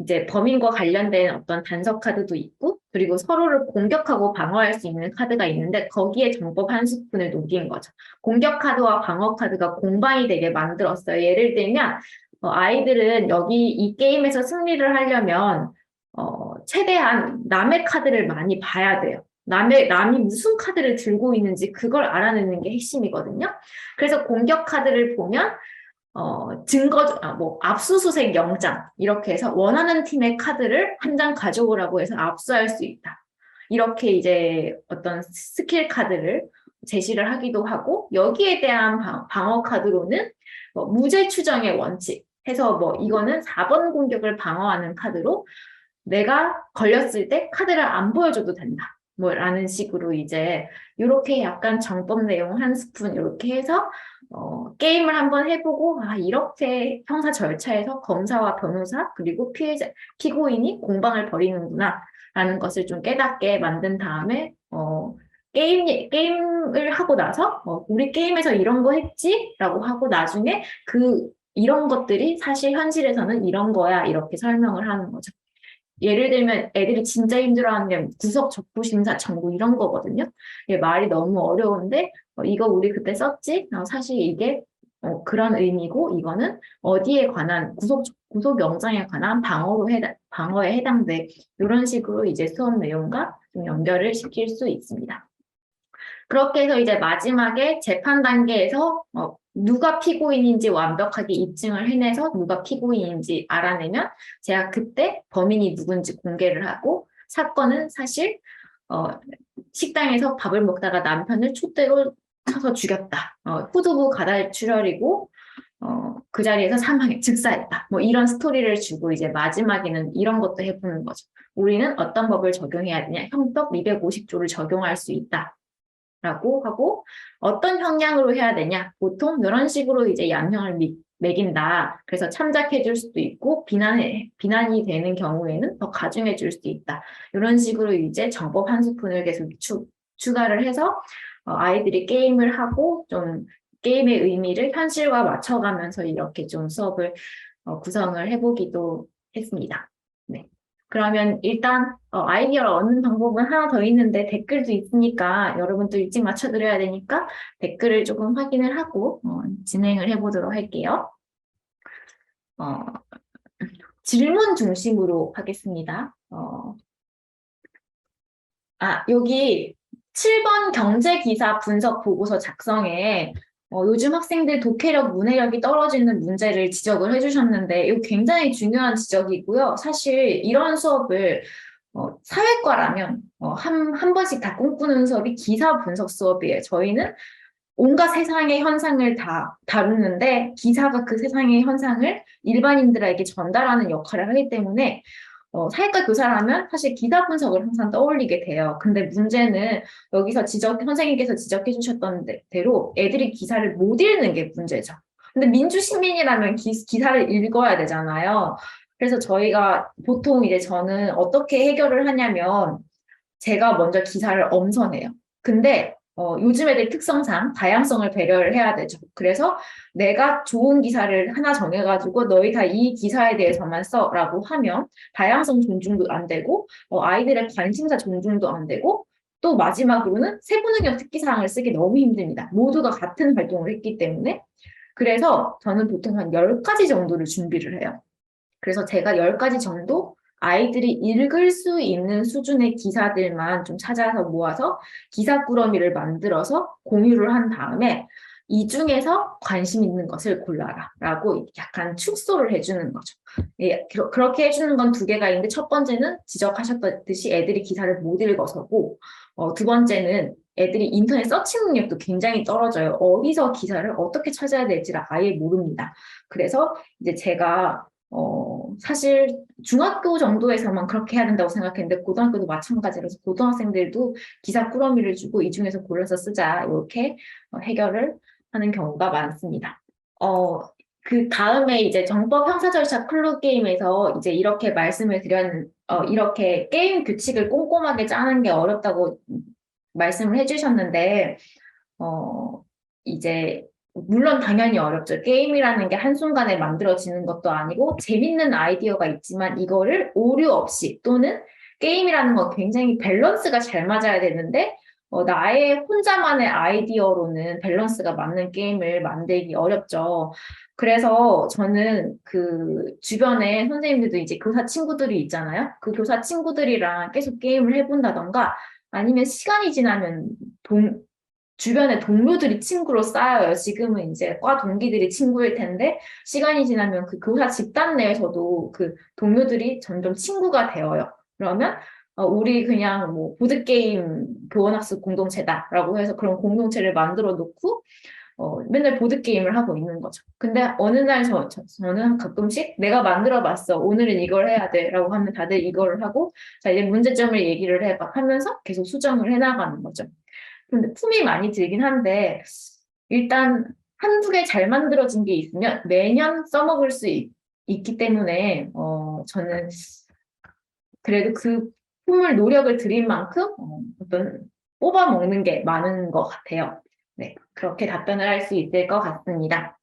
이제 범인과 관련된 어떤 단서 카드도 있고, 그리고 서로를 공격하고 방어할 수 있는 카드가 있는데, 거기에 정법 한 스푼을 녹인 거죠. 공격 카드와 방어 카드가 공방이 되게 만들었어요. 예를 들면, 아이들은 여기 이 게임에서 승리를 하려면, 최대한 남의 카드를 많이 봐야 돼요. 남이 무슨 카드를 들고 있는지 그걸 알아내는 게 핵심이거든요. 그래서 공격 카드를 보면 압수수색 영장, 이렇게 해서 원하는 팀의 카드를 한 장 가져오라고 해서 압수할 수 있다. 이렇게 이제 어떤 스킬 카드를 제시를 하기도 하고, 여기에 대한 방어 카드로는 무죄 추정의 원칙 해서 이거는 4번 공격을 방어하는 카드로 내가 걸렸을 때 카드를 안 보여줘도 된다. 라는 식으로 이제 이렇게 약간 정법 내용 한 스푼 이렇게 해서 게임을 한번 해보고 이렇게 형사 절차에서 검사와 변호사 그리고 피고인이 공방을 벌이는구나 라는 것을 좀 깨닫게 만든 다음에 게임을 하고 나서 우리 게임에서 이런 거 했지? 라고 하고 나중에 이런 것들이 사실 현실에서는 이런 거야 이렇게 설명을 하는 거죠. 예를 들면 애들이 진짜 힘들어하는 게 구속 적부 심사 청구 이런 거거든요. 말이 너무 어려운데 이거 우리 그때 썼지? 사실 이게 그런 의미고 이거는 어디에 관한 구속 영장에 관한 방어에 해당돼. 이런 식으로 이제 수업 내용과 좀 연결을 시킬 수 있습니다. 그렇게 해서 이제 마지막에 재판 단계에서 누가 피고인인지 완벽하게 입증을 해내서 누가 피고인인지 알아내면 제가 그때 범인이 누군지 공개를 하고 사건은 사실 식당에서 밥을 먹다가 남편을 촛대로 쳐서 죽였다. 후두부 가달출혈이고 그 자리에서 즉사했다. 이런 스토리를 주고 이제 마지막에는 이런 것도 해보는 거죠. 우리는 어떤 법을 적용해야 되냐? 형법 250조를 적용할 수 있다. 라고 하고 어떤 형량으로 해야 되냐? 보통 이런 식으로 이제 양형을 매긴다. 그래서 참작해 줄 수도 있고 비난이 되는 경우에는 더 가중해 줄 수도 있다. 이런 식으로 이제 정법 한 스푼을 계속 추가를 해서 아이들이 게임을 하고 좀 게임의 의미를 현실과 맞춰가면서 이렇게 좀 수업을 구성을 해보기도 했습니다. 네. 그러면 일단 아이디어를 얻는 방법은 하나 더 있는데 댓글도 있으니까 여러분도 일찍 맞춰드려야 되니까 댓글을 조금 확인을 하고 진행을 해보도록 할게요. 질문 중심으로 하겠습니다. 여기 7번 경제기사 분석 보고서 작성에 요즘 학생들 독해력, 문해력이 떨어지는 문제를 지적을 해주셨는데 이거 굉장히 중요한 지적이고요. 사실 이런 수업을 사회과라면 한 번씩 다 꿈꾸는 수업이 기사 분석 수업이에요. 저희는 온갖 세상의 현상을 다 다루는데 기사가 그 세상의 현상을 일반인들에게 전달하는 역할을 하기 때문에 사회과 교사라면 사실 기사 분석을 항상 떠올리게 돼요. 근데 문제는 여기서 선생님께서 지적해 주셨던 대로 애들이 기사를 못 읽는 게 문제죠. 근데 민주시민이라면 기사를 읽어야 되잖아요. 그래서 저희가 보통 이제 저는 어떻게 해결을 하냐면 제가 먼저 기사를 엄선해요. 근데 요즘 애들 특성상 다양성을 배려를 해야 되죠. 그래서 내가 좋은 기사를 하나 정해가지고 너희 다 이 기사에 대해서만 써라고 하면 다양성 존중도 안 되고 아이들의 관심사 존중도 안 되고 또 마지막으로는 세부능력 특기사항을 쓰기 너무 힘듭니다. 모두가 같은 활동을 했기 때문에. 그래서 저는 보통 한 10가지 정도를 준비를 해요. 그래서 제가 10가지 정도 아이들이 읽을 수 있는 수준의 기사들만 좀 찾아서 모아서 기사 꾸러미를 만들어서 공유를 한 다음에 이 중에서 관심 있는 것을 골라라 라고 약간 축소를 해주는 거죠. 예, 그렇게 해주는 건 2개가 있는데 첫 번째는 지적하셨듯이 애들이 기사를 못 읽어서고 두 번째는 애들이 인터넷 서치 능력도 굉장히 떨어져요. 어디서 기사를 어떻게 찾아야 될지를 아예 모릅니다. 그래서 이제 제가 사실 중학교 정도에서만 그렇게 해야 된다고 생각했는데 고등학교도 마찬가지라서 고등학생들도 기사 꾸러미를 주고 이 중에서 골라서 쓰자 이렇게 해결을 하는 경우가 많습니다. 그 다음에 이제 정법 형사 절차 클루 게임에서 이제 이렇게 말씀을 드렸는 이렇게 게임 규칙을 꼼꼼하게 짜는 게 어렵다고 말씀을 해주셨는데 이제 물론 당연히 어렵죠. 게임이라는 게 한순간에 만들어지는 것도 아니고 재밌는 아이디어가 있지만 이거를 오류 없이 또는 게임이라는 건 굉장히 밸런스가 잘 맞아야 되는데 나의 혼자만의 아이디어로는 밸런스가 맞는 게임을 만들기 어렵죠. 그래서 저는 그 주변에 선생님들도 이제 교사 친구들이 있잖아요. 그 교사 친구들이랑 계속 게임을 해본다던가 아니면 시간이 지나면 주변에 동료들이 친구로 쌓여요. 지금은 이제 과 동기들이 친구일 텐데 시간이 지나면 그 교사 집단 내에서도 그 동료들이 점점 친구가 되어요. 그러면 우리 그냥 뭐 보드게임 교원학습 공동체다라고 해서 그런 공동체를 만들어 놓고 맨날 보드게임을 하고 있는 거죠. 근데 어느 날 저는 가끔씩 내가 만들어 봤어. 오늘은 이걸 해야 돼. 라고 하면 다들 이걸 하고 자, 이제 문제점을 얘기를 해봐 하면서 계속 수정을 해나가는 거죠. 근데 품이 많이 들긴 한데 일단 한두 개 잘 만들어진 게 있으면 매년 써먹을 수 있기 때문에 저는 그래도 그 품을 노력을 들인 만큼 어떤 뽑아 먹는 게 많은 것 같아요. 네, 그렇게 답변을 할 수 있을 것 같습니다.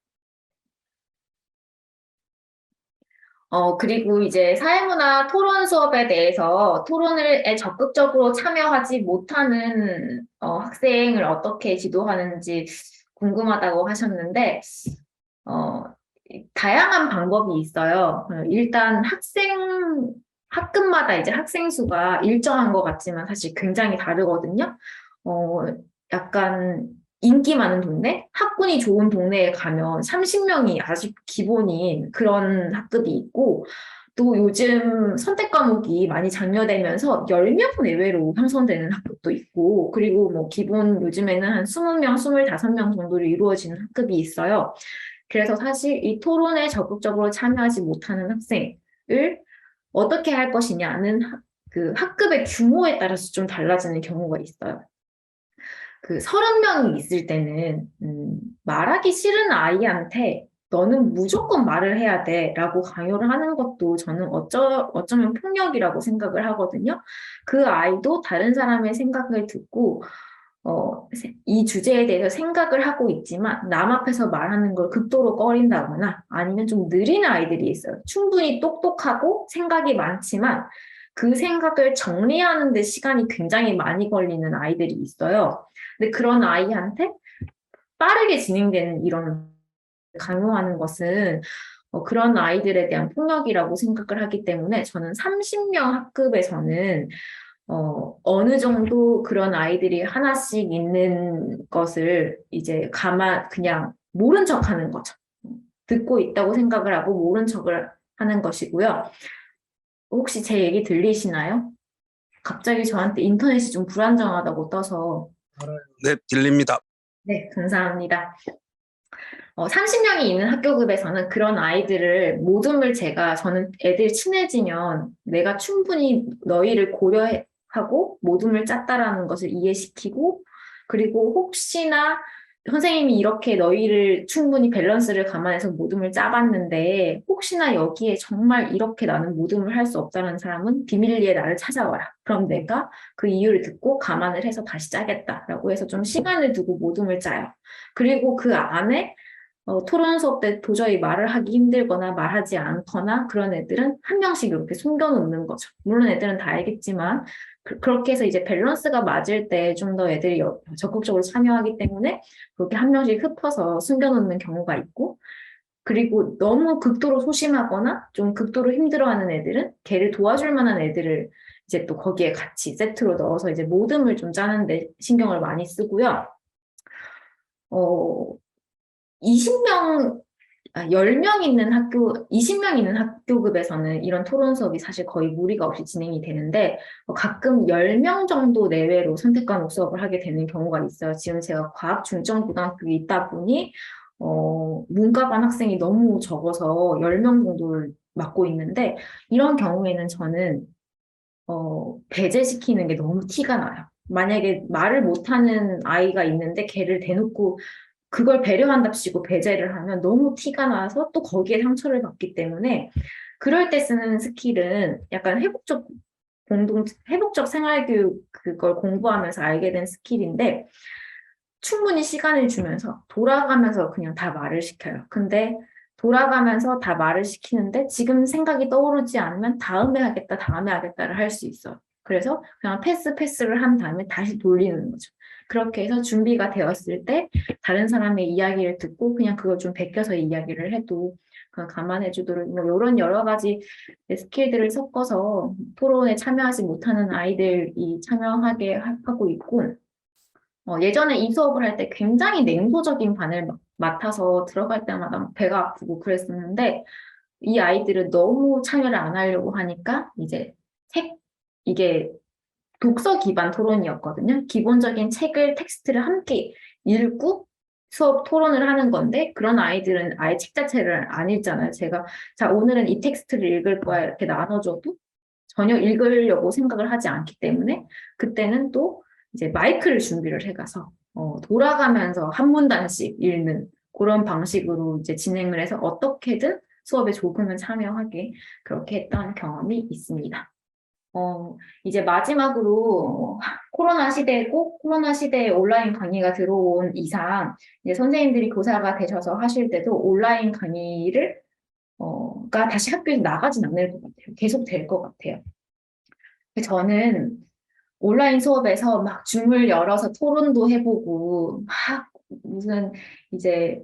그리고 이제 사회문화 토론 수업에 대해서 토론에 적극적으로 참여하지 못하는 학생을 어떻게 지도하는지 궁금하다고 하셨는데, 어, 다양한 방법이 있어요. 일단 학급마다 이제 학생 수가 일정한 것 같지만 사실 굉장히 다르거든요. 어, 약간 인기 많은 동네, 학군이 좋은 동네에 가면 30명이 아주 기본인 그런 학급이 있고, 또 요즘 선택 과목이 많이 장려되면서 10명 내외로 형성되는 학급도 있고, 그리고 뭐 기본 요즘에는 한 20명, 25명 정도로 이루어지는 학급이 있어요. 그래서 사실 이 토론에 적극적으로 참여하지 못하는 학생을 어떻게 할 것이냐는 그 학급의 규모에 따라서 좀 달라지는 경우가 있어요. 그 30명이 있을 때는 말하기 싫은 아이한테 너는 무조건 말을 해야 돼 라고 강요를 하는 것도 저는 어쩌면 폭력이라고 생각을 하거든요. 그 아이도 다른 사람의 생각을 듣고 이 주제에 대해서 생각을 하고 있지만 남 앞에서 말하는 걸 극도로 꺼린다거나 아니면 좀 느린 아이들이 있어요. 충분히 똑똑하고 생각이 많지만 그 생각을 정리하는 데 시간이 굉장히 많이 걸리는 아이들이 있어요. 근데 그런 아이한테 빠르게 진행되는 이런 강요하는 것은 그런 아이들에 대한 폭력이라고 생각을 하기 때문에 저는 30명 학급에서는 어느 정도 그런 아이들이 하나씩 있는 것을 이제 그냥 모른 척 하는 거죠. 듣고 있다고 생각을 하고 모른 척을 하는 것이고요. 혹시 제 얘기 들리시나요? 갑자기 저한테 인터넷이 좀 불안정하다고 떠서. 네, 들립니다. 네, 감사합니다. 30명이 있는 학교급에서는 그런 아이들을 모둠을 저는 애들 친해지면 내가 충분히 너희를 고려하고 모둠을 짰다라는 것을 이해시키고 그리고 혹시나 선생님이 이렇게 너희를 충분히 밸런스를 감안해서 모둠을 짜봤는데 혹시나 여기에 정말 이렇게 나는 모둠을 할 수 없다는 사람은 비밀리에 나를 찾아와라. 그럼 내가 그 이유를 듣고 감안을 해서 다시 짜겠다라고 해서 좀 시간을 두고 모둠을 짜요. 그리고 그 안에 토론 수업 때 도저히 말을 하기 힘들거나 말하지 않거나 그런 애들은 한 명씩 이렇게 숨겨놓는 거죠. 물론 애들은 다 알겠지만 그렇게 해서 이제 밸런스가 맞을 때 좀 더 애들이 적극적으로 참여하기 때문에 그렇게 한 명씩 흩어서 숨겨놓는 경우가 있고 그리고 너무 극도로 소심하거나 좀 극도로 힘들어하는 애들은 걔를 도와줄 만한 애들을 이제 또 거기에 같이 세트로 넣어서 이제 모듬을 좀 짜는데 신경을 많이 쓰고요. 20명, 10명 있는 20명 있는 학교급에서는 이런 토론 수업이 사실 거의 무리가 없이 진행이 되는데, 가끔 10명 정도 내외로 선택 과목 수업을 하게 되는 경우가 있어요. 지금 제가 과학 중점 고등학교에 있다 보니, 문과반 학생이 너무 적어서 10명 정도를 맡고 있는데, 이런 경우에는 저는, 배제시키는 게 너무 티가 나요. 만약에 말을 못하는 아이가 있는데 걔를 대놓고 그걸 배려한답시고 배제를 하면 너무 티가 나서 또 거기에 상처를 받기 때문에 그럴 때 쓰는 스킬은 약간 회복적 생활교육 그걸 공부하면서 알게 된 스킬인데 충분히 시간을 주면서 돌아가면서 그냥 다 말을 시켜요. 근데 돌아가면서 다 말을 시키는데 지금 생각이 떠오르지 않으면 다음에 하겠다를 할 수 있어요. 그래서 그냥 패스를 한 다음에 다시 돌리는 거죠. 그렇게 해서 준비가 되었을 때 다른 사람의 이야기를 듣고 그냥 그걸 좀 베껴서 이야기를 해도 그냥 감안해 주도록 뭐 이런 여러 가지 스킬들을 섞어서 토론에 참여하지 못하는 아이들이 참여하게 하고 있고 예전에 이 수업을 할 때 굉장히 냉소적인 반을 맡아서 들어갈 때마다 막 배가 아프고 그랬었는데 이 아이들은 너무 참여를 안 하려고 하니까 이제 책, 이게 독서 기반 토론이었거든요. 기본적인 책을, 텍스트를 함께 읽고 수업 토론을 하는 건데 그런 아이들은 아예 책 자체를 안 읽잖아요. 제가 자, 오늘은 이 텍스트를 읽을 거야 이렇게 나눠줘도 전혀 읽으려고 생각을 하지 않기 때문에 그때는 또 이제 마이크를 준비를 해가서 돌아가면서 한 문단씩 읽는 그런 방식으로 이제 진행을 해서 어떻게든 수업에 조금은 참여하게 그렇게 했던 경험이 있습니다. 이제 마지막으로 코로나 시대고 코로나 시대에 온라인 강의가 들어온 이상 이제 선생님들이 교사가 되셔서 하실 때도 온라인 강의를 가 다시 학교에 나가진 않을 것 같아요. 계속 될 것 같아요. 저는 온라인 수업에서 막 줌을 열어서 토론도 해보고 막 무슨 이제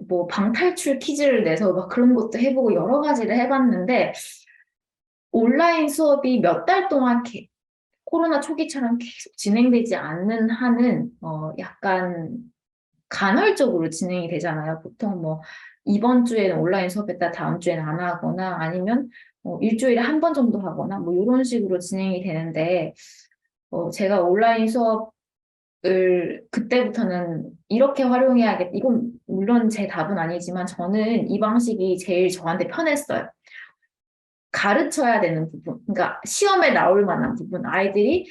뭐 방탈출 퀴즈를 내서 막 그런 것도 해보고 여러 가지를 해봤는데 온라인 수업이 몇 달 동안 코로나 초기처럼 계속 진행되지 않는 한은 약간 간헐적으로 진행이 되잖아요. 보통 뭐 이번 주에는 온라인 수업했다 다음 주에는 안 하거나 아니면 일주일에 한 번 정도 하거나 뭐 이런 식으로 진행이 되는데 제가 온라인 수업을 그때부터는 이렇게 활용해야겠다. 이건 물론 제 답은 아니지만 저는 이 방식이 제일 저한테 편했어요. 가르쳐야 되는 부분, 그러니까 시험에 나올 만한 부분, 아이들이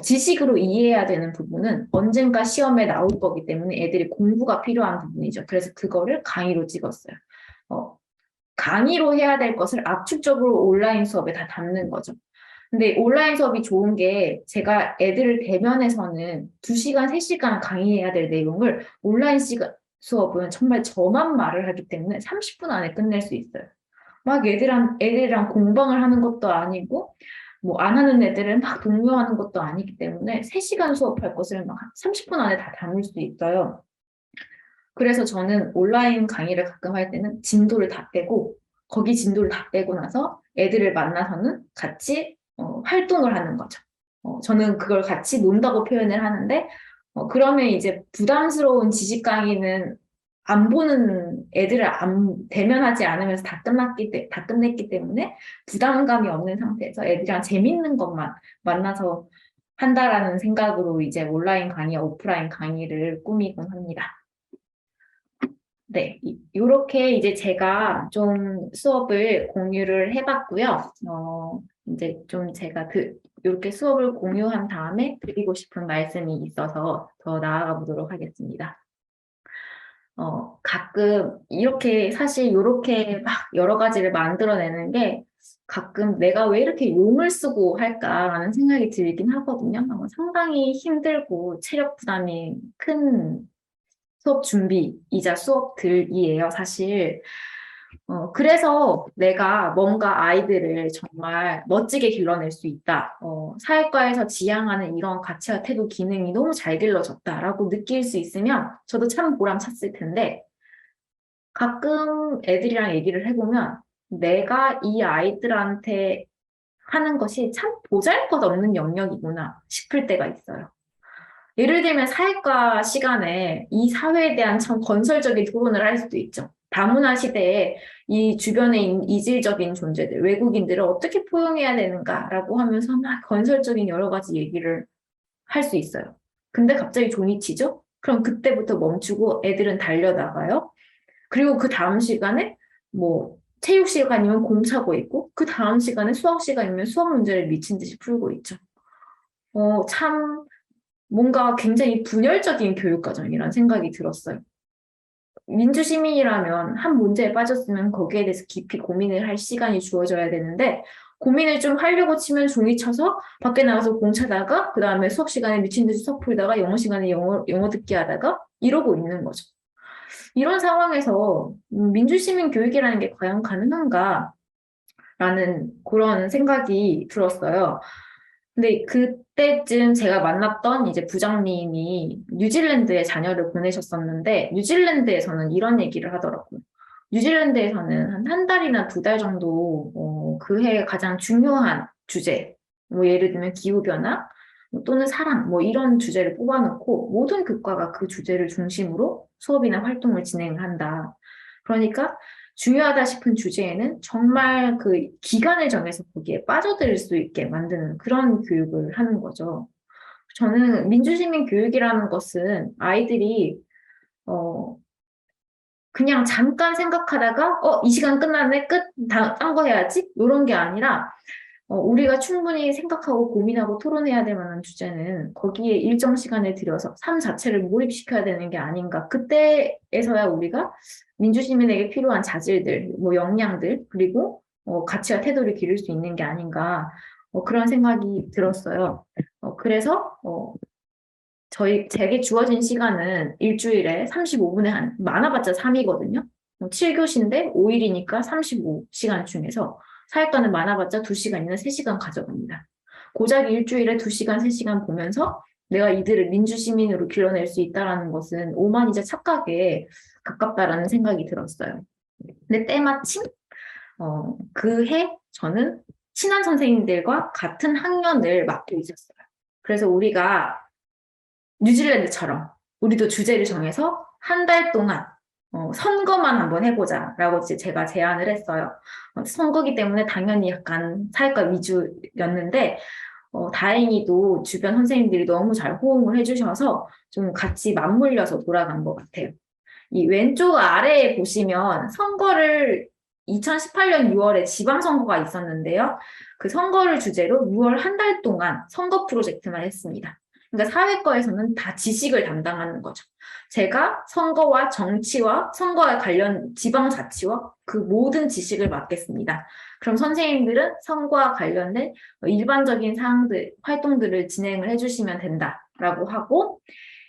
지식으로 이해해야 되는 부분은 언젠가 시험에 나올 거기 때문에 애들이 공부가 필요한 부분이죠. 그래서 그거를 강의로 찍었어요. 강의로 해야 될 것을 압축적으로 온라인 수업에 다 담는 거죠. 근데 온라인 수업이 좋은 게 제가 애들을 대면해서는 2시간, 3시간 강의해야 될 내용을 온라인 수업은 정말 저만 말을 하기 때문에 30분 안에 끝낼 수 있어요. 막 애들이랑 공방을 하는 것도 아니고, 뭐 안 하는 애들을 막 독려하는 것도 아니기 때문에 3시간 수업할 것을 막 30분 안에 다 담을 수 있어요. 그래서 저는 온라인 강의를 가끔 할 때는 진도를 다 빼고, 거기 진도를 다 빼고 나서 애들을 만나서는 같이 활동을 하는 거죠. 저는 그걸 같이 논다고 표현을 하는데, 그러면 이제 부담스러운 지식 강의는 안 보는 애들을 대면하지 않으면서 다 끝냈기 때문에 부담감이 없는 상태에서 애들이랑 재밌는 것만 만나서 한다라는 생각으로 이제 온라인 강의와 오프라인 강의를 꾸미곤 합니다. 네, 이렇게 이제 제가 좀 수업을 공유를 해봤고요. 이제 좀 제가 이렇게 수업을 공유한 다음에 드리고 싶은 말씀이 있어서 더 나아가 보도록 하겠습니다. 가끔 이렇게 사실 이렇게 막 여러 가지를 만들어내는 게 가끔 내가 왜 이렇게 용을 쓰고 할까라는 생각이 들긴 하거든요. 상당히 힘들고 체력 부담이 큰 수업 준비이자 수업들이에요, 사실. 그래서 내가 뭔가 아이들을 정말 멋지게 길러낼 수 있다. 사회과에서 지향하는 이런 가치와 태도 기능이 너무 잘 길러졌다라고 느낄 수 있으면 저도 참 보람찼을 텐데 가끔 애들이랑 얘기를 해보면 내가 이 아이들한테 하는 것이 참 보잘것없는 영역이구나 싶을 때가 있어요. 예를 들면 사회과 시간에 이 사회에 대한 참 건설적인 토론을 할 수도 있죠. 다문화 시대에 이 주변에 있는 이질적인 존재들, 외국인들을 어떻게 포용해야 되는가라고 하면서 막 건설적인 여러 가지 얘기를 할 수 있어요. 근데 갑자기 종이 치죠? 그럼 그때부터 멈추고 애들은 달려나가요. 그리고 그 다음 시간에 뭐 체육 시간이면 공 차고 있고 그 다음 시간에 수학 시간이면 수학 문제를 미친 듯이 풀고 있죠. 참 뭔가 굉장히 분열적인 교육과정이라는 생각이 들었어요. 민주시민이라면 한 문제에 빠졌으면 거기에 대해서 깊이 고민을 할 시간이 주어져야 되는데 고민을 좀 하려고 치면 종이 쳐서 밖에 나가서 공 차다가 그 다음에 수업 시간에 미친 듯이 수업 풀다가 영어 시간에 영어 듣기 하다가 이러고 있는 거죠. 이런 상황에서 민주시민 교육이라는 게 과연 가능한가? 라는 그런 생각이 들었어요. 근데 그때쯤 제가 만났던 이제 부장님이 뉴질랜드에 자녀를 보내셨었는데, 뉴질랜드에서는 이런 얘기를 하더라고요. 뉴질랜드에서는 한 달이나 2달 정도, 그 해에 가장 중요한 주제, 뭐 예를 들면 기후변화, 또는 사랑 뭐 이런 주제를 뽑아놓고 모든 교과가 그 주제를 중심으로 수업이나 활동을 진행한다. 그러니까 중요하다 싶은 주제에는 정말 그 기간을 정해서 거기에 빠져들 수 있게 만드는 그런 교육을 하는 거죠. 저는 민주시민 교육이라는 것은 아이들이 그냥 잠깐 생각하다가 이 시간 끝났네 끝 딴 거 해야지 이런 게 아니라 우리가 충분히 생각하고 고민하고 토론해야 될 만한 주제는 거기에 일정 시간을 들여서 삶 자체를 몰입시켜야 되는 게 아닌가. 그때에서야 우리가 민주시민에게 필요한 자질들, 뭐 역량들, 그리고 가치와 태도를 기를 수 있는 게 아닌가. 그런 생각이 들었어요. 그래서 제게 주어진 시간은 일주일에 35분에 많아봤자 3이거든요. 7교시인데 5일이니까 35시간 중에서 사회과는 많아봤자 2시간이나 3시간 가져갑니다. 고작 일주일에 2시간, 3시간 보면서 내가 이들을 민주시민으로 길러낼 수 있다는 것은 오만이자 착각에 가깝다라는 생각이 들었어요. 근데 때마침 그 해 저는 친한 선생님들과 같은 학년을 맡고 있었어요. 그래서 우리가 뉴질랜드처럼 우리도 주제를 정해서 한 달 동안 선거만 한번 해보자라고 제가 제안을 했어요. 선거기 때문에 당연히 약간 사회과 위주였는데 다행히도 주변 선생님들이 너무 잘 호응을 해주셔서 좀 같이 맞물려서 돌아간 것 같아요. 이 왼쪽 아래에 보시면 선거를 2018년 6월에 지방선거가 있었는데요. 그 선거를 주제로 6월 한 달 동안 선거 프로젝트만 했습니다. 그러니까 사회과에서는 다 지식을 담당하는 거죠. 제가 선거와 정치와 선거와 관련 지방자치와 그 모든 지식을 맡겠습니다. 그럼 선생님들은 선거와 관련된 일반적인 사항들, 활동들을 진행을 해주시면 된다라고 하고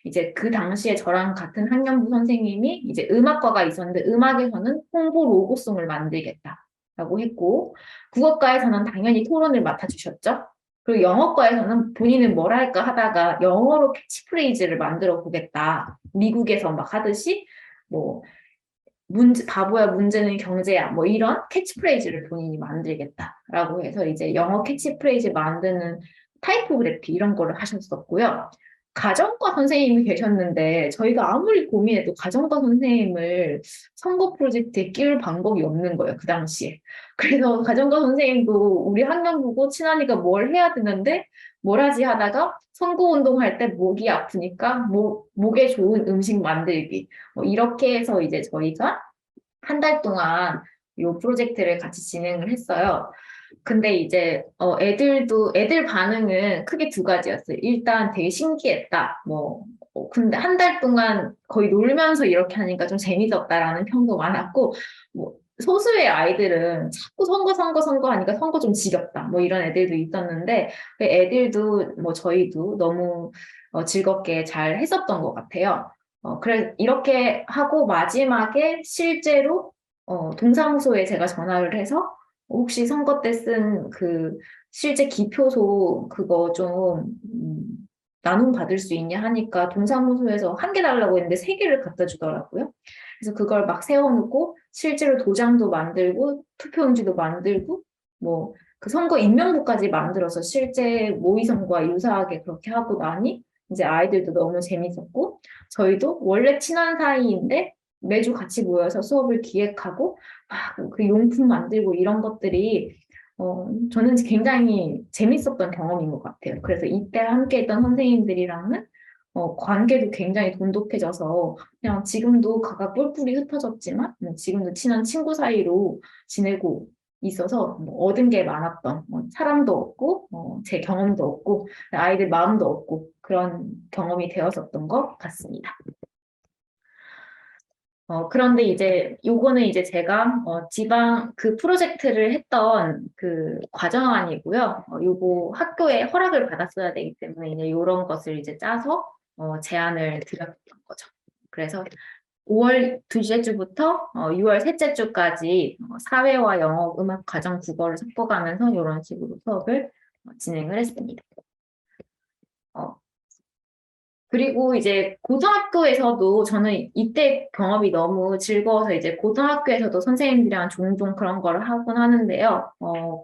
이제 그 당시에 저랑 같은 학년부 선생님이 이제 음악과가 있었는데 음악에서는 홍보 로고송을 만들겠다라고 했고 국어과에서는 당연히 토론을 맡아주셨죠. 그리고 영어과에서는 본인은 뭘 할까 하다가 영어로 캐치프레이즈를 만들어 보겠다. 미국에서 막 하듯이 뭐 바보야 문제는 경제야 뭐 이런 캐치프레이즈를 본인이 만들겠다라고 해서 이제 영어 캐치프레이즈 만드는 타이포그래피 이런 거를 하셨었고요. 가정과 선생님이 계셨는데 저희가 아무리 고민해도 가정과 선생님을 선거 프로젝트에 끼울 방법이 없는 거예요. 그 당시에. 그래서 가정과 선생님도 우리 학년 보고 친한이가 뭘 해야 되는데 뭘 하지 하다가 선거운동 할 때 목이 아프니까 목에 좋은 음식 만들기 이렇게 해서 이제 저희가 한 달 동안 이 프로젝트를 같이 진행을 했어요. 근데 이제 애들 반응은 크게 두 가지였어요. 일단 되게 신기했다. 근데 한 달 동안 거의 놀면서 이렇게 하니까 좀 재밌었다라는 평도 많았고 뭐 소수의 아이들은 자꾸 선거 하니까 선거 좀 지겹다. 뭐 이런 애들도 있었는데 그 애들도 뭐 저희도 너무 즐겁게 잘 했었던 것 같아요. 그래 이렇게 하고 마지막에 실제로 동사무소에 제가 전화를 해서 혹시 선거 때 쓴 그 실제 기표소 그거 좀 나눔 받을 수 있냐 하니까 동사무소에서 1개 달라고 했는데 3개를 갖다 주더라고요. 그래서 그걸 막 세워놓고 실제로 도장도 만들고 투표용지도 만들고 뭐 그 선거 인명부까지 만들어서 실제 모의선거와 유사하게 그렇게 하고 나니 이제 아이들도 너무 재밌었고 저희도 원래 친한 사이인데 매주 같이 모여서 수업을 기획하고 그 용품 만들고 이런 것들이 저는 굉장히 재밌었던 경험인 것 같아요. 그래서 이때 함께 했던 선생님들이랑은 관계도 굉장히 돈독해져서 그냥 지금도 각각 뿔뿔이 흩어졌지만 지금도 친한 친구 사이로 지내고 있어서 얻은 게 많았던 사람도 얻고 제 경험도 얻고 아이들 마음도 얻고 그런 경험이 되었었던 것 같습니다. 그런데 이제 요거는 이제 제가 지방 그 프로젝트를 했던 그 과정안이고요. 요거 학교에 허락을 받았어야 되기 때문에 이제 요런 것을 이제 짜서 제안을 드렸던 거죠. 그래서 5월 둘째 주부터 6월 셋째 주까지 사회와 영어, 음악, 가정, 국어를 섞어가면서 이런 식으로 수업을 진행을 했습니다. 그리고 이제 고등학교에서도 저는 이때 경험이 너무 즐거워서 이제 고등학교에서도 선생님들이랑 종종 그런 걸 하곤 하는데요.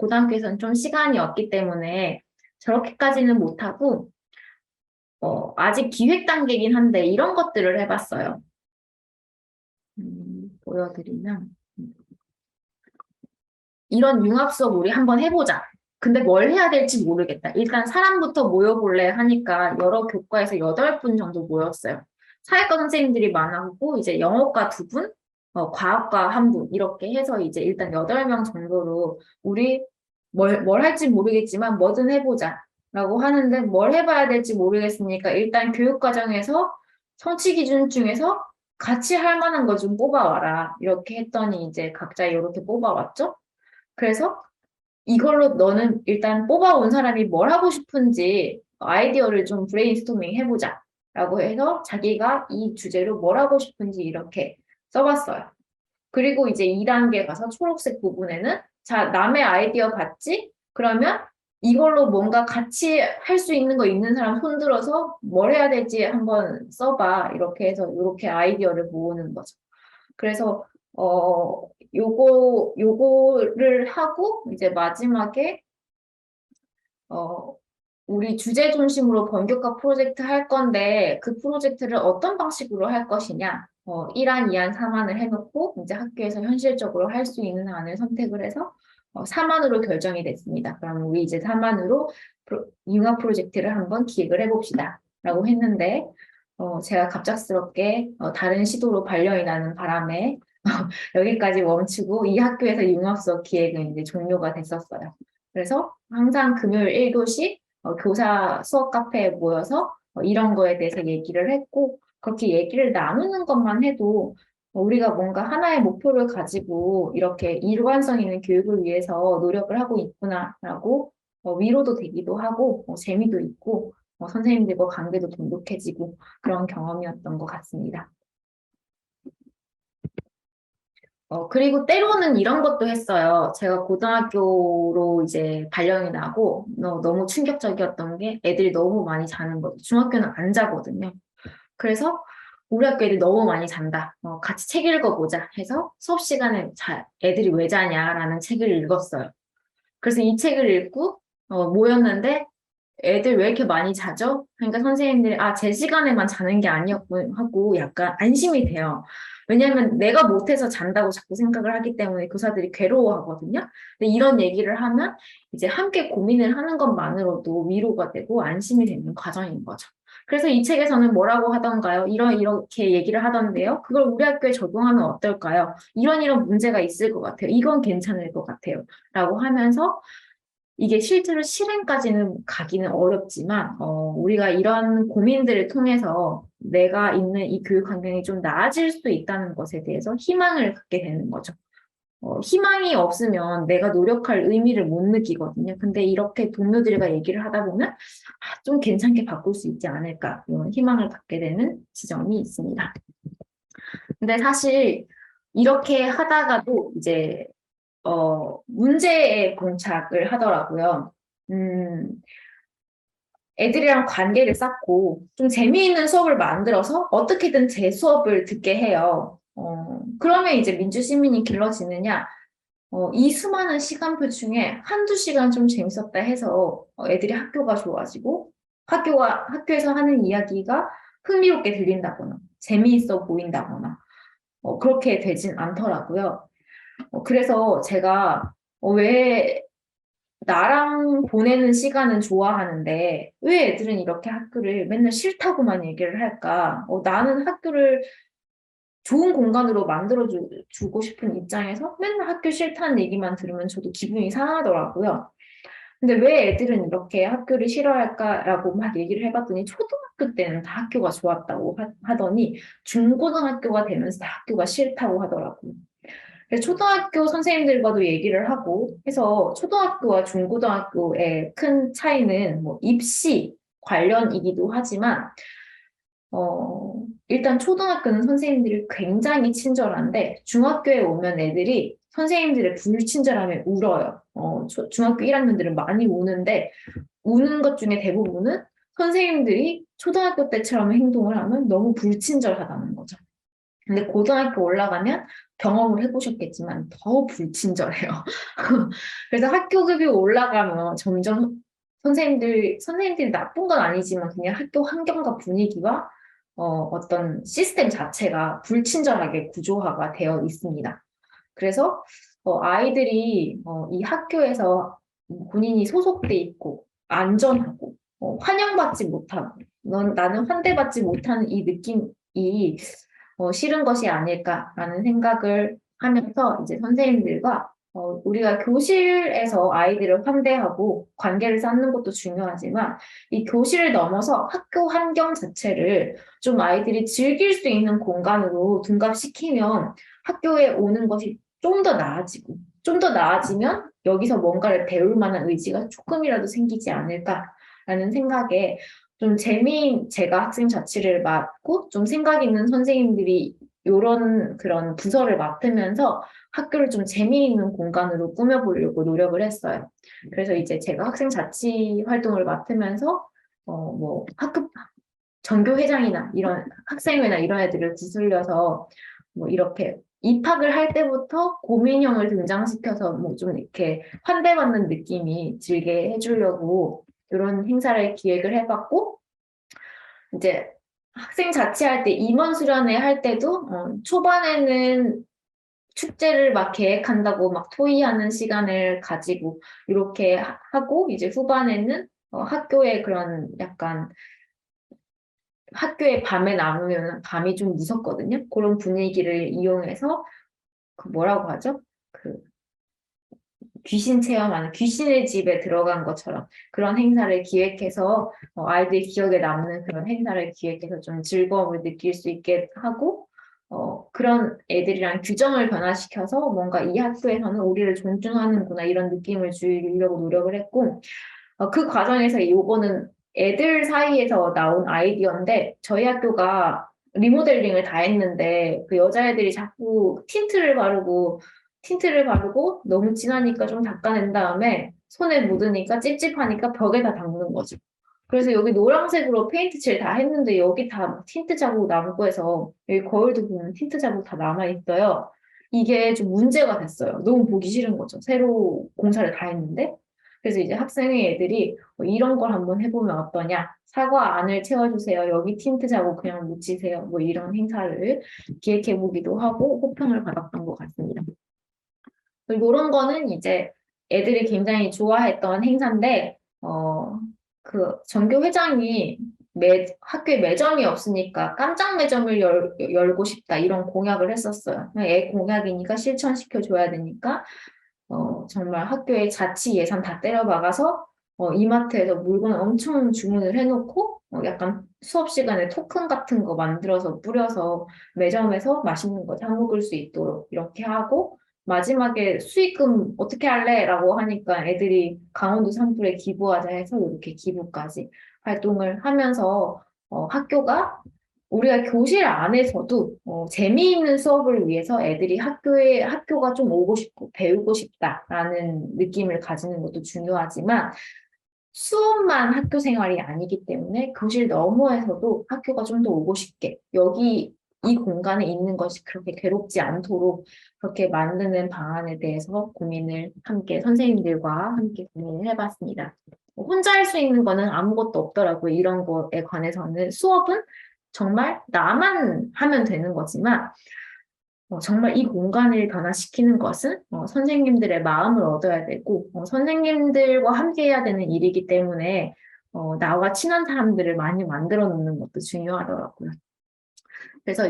고등학교에서는 좀 시간이 없기 때문에 저렇게까지는 못하고 아직 기획 단계이긴 한데 이런 것들을 해봤어요. 보여드리면 이런 융합 수업 우리 한번 해보자. 근데 뭘 해야 될지 모르겠다. 일단 사람부터 모여볼래 하니까 여러 교과에서 8분 정도 모였어요. 사회과 선생님들이 많았고 이제 영어과 2분, 과학과 1분 이렇게 해서 이제 일단 8명 정도로 우리 뭘 할지 모르겠지만 뭐든 해보자 라고 하는데 뭘 해봐야 될지 모르겠으니까 일단 교육과정에서 성취 기준 중에서 같이 할 만한 거 좀 뽑아와라. 이렇게 했더니 이제 각자 이렇게 뽑아왔죠. 그래서 이걸로 너는 일단 뽑아온 사람이 뭘 하고 싶은지 아이디어를 좀 브레인스토밍 해보자 라고 해서 자기가 이 주제로 뭘 하고 싶은지 이렇게 써봤어요. 그리고 이제 2단계 가서 초록색 부분에는 자, 남의 아이디어 봤지? 그러면 이걸로 뭔가 같이 할 수 있는 거 있는 사람 손 들어서 뭘 해야 될지 한번 써봐. 이렇게 해서 이렇게 아이디어를 모으는 거죠. 그래서 요거를 하고 이제 마지막에 우리 주제 중심으로 본교과 프로젝트 할 건데 그 프로젝트를 어떤 방식으로 할 것이냐 1안, 2안, 3안을 해놓고 이제 학교에서 현실적으로 할 수 있는 안을 선택을 해서 3안으로 결정이 됐습니다. 그럼 우리 이제 3안으로 융합 프로젝트를 한번 기획을 해봅시다 라고 했는데 제가 갑작스럽게 다른 시도로 발령이 나는 바람에 여기까지 멈추고 이 학교에서 융합 수업 기획은 이제 종료가 됐었어요. 그래서 항상 금요일 1교시 교사 수업 카페에 모여서 이런 거에 대해서 얘기를 했고 그렇게 얘기를 나누는 것만 해도 우리가 뭔가 하나의 목표를 가지고 이렇게 일관성 있는 교육을 위해서 노력을 하고 있구나라고 위로도 되기도 하고 재미도 있고 선생님들과 관계도 돈독해지고 그런 경험이었던 것 같습니다. 그리고 때로는 이런 것도 했어요. 제가 고등학교로 이제 발령이 나고 너무 충격적이었던 게 애들이 너무 많이 자는 거죠. 중학교는 안 자거든요. 그래서 우리 학교 애들이 너무 많이 잔다. 같이 책 읽어보자 해서 수업 시간에 애들이 왜 자냐라는 책을 읽었어요. 그래서 이 책을 읽고 모였는데 애들 왜 이렇게 많이 자죠? 그러니까 선생님들이 제 시간에만 자는 게 아니었군 하고 약간 안심이 돼요. 왜냐하면 내가 못해서 잔다고 자꾸 생각을 하기 때문에 교사들이 괴로워하거든요. 근데 이런 얘기를 하면 이제 함께 고민을 하는 것만으로도 위로가 되고 안심이 되는 과정인 거죠. 그래서 이 책에서는 뭐라고 하던가요? 이렇게 얘기를 하던데요. 그걸 우리 학교에 적용하면 어떨까요? 이런 문제가 있을 것 같아요. 이건 괜찮을 것 같아요. 라고 하면서 이게 실제로 실행까지는 가기는 어렵지만, 우리가 이런 고민들을 통해서 내가 있는 이 교육 환경이 좀 나아질 수 있다는 것에 대해서 희망을 갖게 되는 거죠. 희망이 없으면 내가 노력할 의미를 못 느끼거든요. 근데 이렇게 동료들과 얘기를 하다 보면 좀 괜찮게 바꿀 수 있지 않을까, 이런 희망을 갖게 되는 지점이 있습니다. 근데 사실 이렇게 하다가도 이제 문제에 봉착을 하더라고요. 애들이랑 관계를 쌓고 좀 재미있는 수업을 만들어서 어떻게든 제 수업을 듣게 해요. 그러면 이제 민주시민이 길러지느냐? 이 수많은 시간표 중에 한두 시간 좀 재밌었다 해서 애들이 학교가 좋아지고 학교에서 하는 이야기가 흥미롭게 들린다거나 재미있어 보인다거나 그렇게 되진 않더라고요. 그래서 제가 왜 나랑 보내는 시간은 좋아하는데 왜 애들은 이렇게 학교를 맨날 싫다고만 얘기를 할까? 나는 학교를 좋은 공간으로 만들어주고 싶은 입장에서 맨날 학교 싫다는 얘기만 들으면 저도 기분이 상하더라고요. 근데 왜 애들은 이렇게 학교를 싫어할까라고 막 얘기를 해봤더니 초등학교 때는 다 학교가 좋았다고 하더니 중고등학교가 되면서 다 학교가 싫다고 하더라고요. 그래서 초등학교 선생님들과도 얘기를 하고 해서 초등학교와 중고등학교의 큰 차이는 뭐 입시 관련이기도 하지만 일단 초등학교는 선생님들이 굉장히 친절한데 중학교에 오면 애들이 선생님들의 불친절함에 울어요. 중학교 1학년들은 많이 우는데 우는 것 중에 대부분은 선생님들이 초등학교 때처럼 행동을 하면 너무 불친절하다는 거죠. 근데 고등학교 올라가면 경험을 해보셨겠지만 더 불친절해요. 그래서 학교급이 올라가면 점점 선생님들이 나쁜 건 아니지만 그냥 학교 환경과 분위기와 어떤 시스템 자체가 불친절하게 구조화가 되어 있습니다. 그래서 아이들이 이 학교에서 본인이 소속돼 있고 안전하고 환영받지 못하고 나는 환대받지 못하는 이 느낌이 싫은 것이 아닐까라는 생각을 하면서 이제 선생님들과 우리가 교실에서 아이들을 환대하고 관계를 쌓는 것도 중요하지만 이 교실을 넘어서 학교 환경 자체를 좀 아이들이 즐길 수 있는 공간으로 둔갑시키면 학교에 오는 것이 좀 더 나아지고 좀 더 나아지면 여기서 뭔가를 배울 만한 의지가 조금이라도 생기지 않을까라는 생각에 제가 학생 자치를 맡고 좀 생각 있는 선생님들이 이런 그런 부서를 맡으면서 학교를 좀 재미있는 공간으로 꾸며보려고 노력을 했어요. 그래서 이제 제가 학생 자치 활동을 맡으면서 뭐 학급 전교회장이나 이런 학생회나 이런 애들을 구슬려서 뭐 이렇게 입학을 할 때부터 고민형을 등장시켜서 뭐 좀 이렇게 환대받는 느낌이 들게 해주려고 이런 행사를 기획을 해봤고 이제 학생 자치할 때 임원 수련회 할 때도 초반에는 축제를 막 계획한다고 막 토의하는 시간을 가지고 이렇게 하고 이제 후반에는 학교에 그런 약간 학교에 밤에 남으면 밤이 좀 무섭거든요. 그런 분위기를 이용해서 그 뭐라고 하죠? 그 귀신 체험하는 귀신의 집에 들어간 것처럼 그런 행사를 기획해서 아이들 기억에 남는 그런 행사를 기획해서 좀 즐거움을 느낄 수 있게 하고 그런 애들이랑 규정을 변화시켜서 뭔가 이 학교에서는 우리를 존중하는구나 이런 느낌을 주려고 노력을 했고 그 과정에서 요거는 애들 사이에서 나온 아이디어인데 저희 학교가 리모델링을 다 했는데 그 여자애들이 자꾸 틴트를 바르고 너무 진하니까 좀 닦아낸 다음에 손에 묻으니까 찝찝하니까 벽에다 닦는 거죠. 그래서 여기 노란색으로 페인트 칠 다 했는데 여기 다 틴트 자국 남고 해서 여기 거울도 보면 틴트 자국 다 남아 있어요. 이게 좀 문제가 됐어요. 너무 보기 싫은 거죠. 새로 공사를 다 했는데. 그래서 이제 학생회 애들이 이런 걸 한번 해보면 어떠냐. 사과 안을 채워주세요. 여기 틴트 자국 그냥 묻히세요. 뭐 이런 행사를 기획해보기도 하고 호평을 받았던 것 같습니다. 이런 거는 이제 애들이 굉장히 좋아했던 행사인데, 그 전교 회장이 학교에 매점이 없으니까 깜짝 매점을 열고 싶다 이런 공약을 했었어요. 애 공약이니까 실천시켜줘야 되니까 정말 학교에 자치 예산 다 때려박아서 이마트에서 물건 엄청 주문을 해놓고 약간 수업 시간에 토큰 같은 거 만들어서 뿌려서 매점에서 맛있는 거 사 먹을 수 있도록 이렇게 하고 마지막에 수익금 어떻게 할래? 라고 하니까 애들이 강원도 산불에 기부하자 해서 이렇게 기부까지 활동을 하면서 학교가 우리가 교실 안에서도 재미있는 수업을 위해서 애들이 학교가 좀 오고 싶고 배우고 싶다라는 느낌을 가지는 것도 중요하지만 수업만 학교 생활이 아니기 때문에 교실 너머에서도 학교가 좀 더 오고 싶게 여기 이 공간에 있는 것이 그렇게 괴롭지 않도록 그렇게 만드는 방안에 대해서 선생님들과 함께 고민을 해봤습니다. 혼자 할 수 있는 거는 아무것도 없더라고요. 이런 거에 관해서는 수업은 정말 나만 하면 되는 거지만 정말 이 공간을 변화시키는 것은 선생님들의 마음을 얻어야 되고 선생님들과 함께 해야 되는 일이기 때문에 나와 친한 사람들을 많이 만들어 놓는 것도 중요하더라고요. 그래서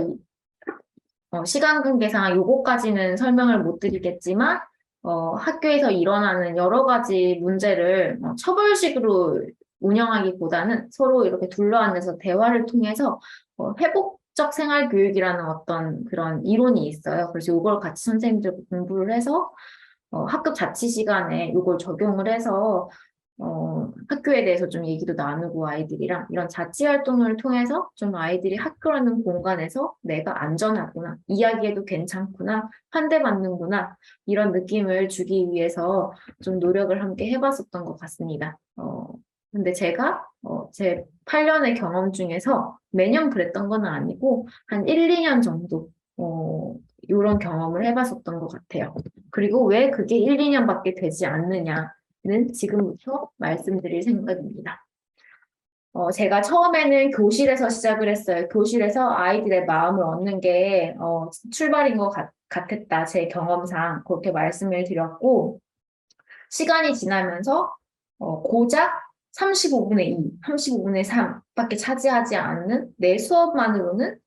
시간 관계상 요거까지는 설명을 못 드리겠지만 학교에서 일어나는 여러 가지 문제를 처벌식으로 운영하기보다는 서로 이렇게 둘러앉아서 대화를 통해서 회복적 생활 교육이라는 어떤 그런 이론이 있어요. 그래서 이걸 같이 선생님들과 공부를 해서 학급 자치 시간에 이걸 적용을 해서 학교에 대해서 좀 얘기도 나누고 아이들이랑 이런 자치 활동을 통해서 좀 아이들이 학교라는 공간에서 내가 안전하구나, 이야기해도 괜찮구나, 환대받는구나 이런 느낌을 주기 위해서 좀 노력을 함께 해봤었던 것 같습니다. 근데 제가 제 8년의 경험 중에서 매년 그랬던 건 아니고 한 1, 2년 정도 이런 경험을 해봤었던 것 같아요. 그리고 왜 그게 1, 2년밖에 되지 않느냐 지금부터 말씀드릴 생각입니다. 제가 처음에는 교실에서 시작을 했어요. 교실에서 아이들의 마음을 얻는 게 출발인 것 같았다. 제 경험상 그렇게 말씀을 드렸고, 시간이 지나면서 고작 35분의 2, 35분의 3밖에 차지하지 않는 내 수업만으로는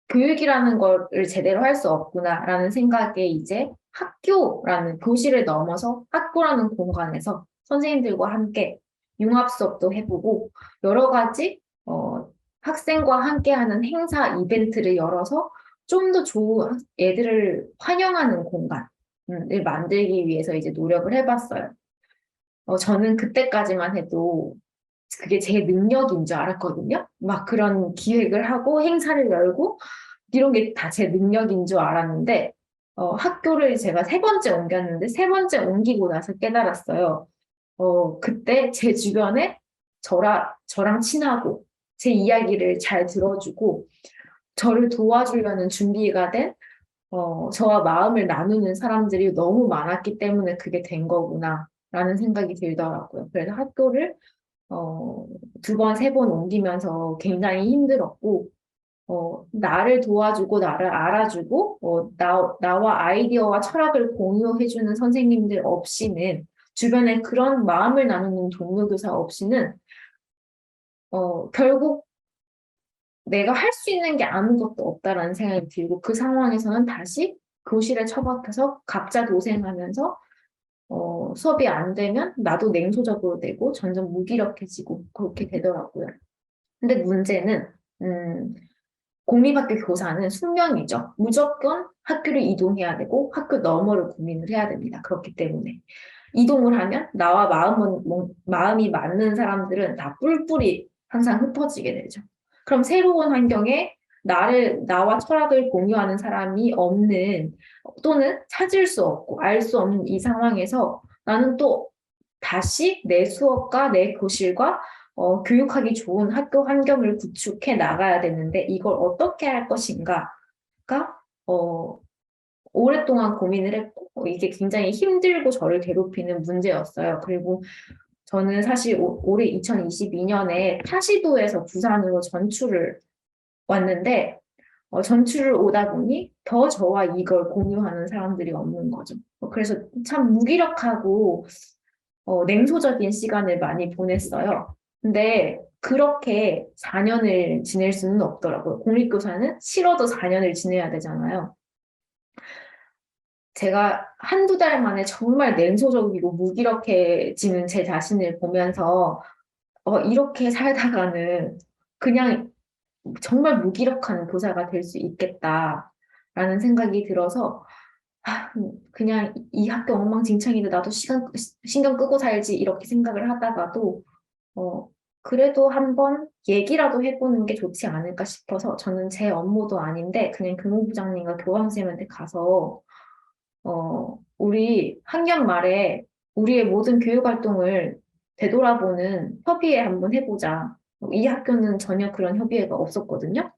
교육이라는 거를 제대로 할 수 없구나라는 생각에 이제 학교라는 교실을 넘어서 학교라는 공간에서 선생님들과 함께 융합 수업도 해보고 여러 가지 학생과 함께하는 행사 이벤트를 열어서 좀 더 좋은 애들을 환영하는 공간을 만들기 위해서 이제 노력을 해봤어요. 저는 그때까지만 해도 그게 제 능력인 줄 알았거든요. 막 그런 기획을 하고 행사를 열고 이런 게 다 제 능력인 줄 알았는데 학교를 제가 세 번째 옮겼는데 세 번째 옮기고 나서 깨달았어요. 그때 제 주변에 저랑 친하고 제 이야기를 잘 들어주고 저를 도와주려는 준비가 된 저와 마음을 나누는 사람들이 너무 많았기 때문에 그게 된 거구나라는 생각이 들더라고요. 그래서 학교를 두 번, 세 번 옮기면서 굉장히 힘들었고, 나를 도와주고, 나를 알아주고, 나와 아이디어와 철학을 공유해주는 선생님들 없이는, 주변에 그런 마음을 나누는 동료교사 없이는, 결국 내가 할 수 있는 게 아무것도 없다라는 생각이 들고, 그 상황에서는 다시 교실에 처박혀서 각자 도생하면서 수업이 안 되면 나도 냉소적으로 되고 점점 무기력해지고 그렇게 되더라고요. 근데 문제는 공립학교 교사는 숙명이죠. 무조건 학교를 이동해야 되고 학교 너머를 고민을 해야 됩니다. 그렇기 때문에 이동을 하면 나와 마음이 맞는 사람들은 다 뿔뿔이 항상 흩어지게 되죠. 그럼 새로운 환경에 나와 철학을 공유하는 사람이 없는 또는 찾을 수 없고 알 수 없는 이 상황에서 나는 또 다시 내 수업과 내 교실과 교육하기 좋은 학교 환경을 구축해 나가야 되는데 이걸 어떻게 할 것인가가 오랫동안 고민을 했고 이게 굉장히 힘들고 저를 괴롭히는 문제였어요. 그리고 저는 사실 올해 2022년에 타시도에서 부산으로 전출을 왔는데 전출을 오다 보니 더 저와 이걸 공유하는 사람들이 없는 거죠. 그래서 참 무기력하고 냉소적인 시간을 많이 보냈어요. 근데 그렇게 4년을 지낼 수는 없더라고요. 공립교사는 싫어도 4년을 지내야 되잖아요. 제가 한두 달 만에 정말 냉소적이고 무기력해지는 제 자신을 보면서 이렇게 살다가는 그냥 정말 무기력한 교사가 될 수 있겠다라는 생각이 들어서 그냥 이 학교 엉망진창인데 나도 신경 끄고 살지 이렇게 생각을 하다가도 그래도 한번 얘기라도 해보는 게 좋지 않을까 싶어서 저는 제 업무도 아닌데 그냥 교무부장님과 교감선생님한테 가서 우리 학년 말에 우리의 모든 교육 활동을 되돌아보는 협의회 한번 해보자. 이 학교는 전혀 그런 협의회가 없었거든요.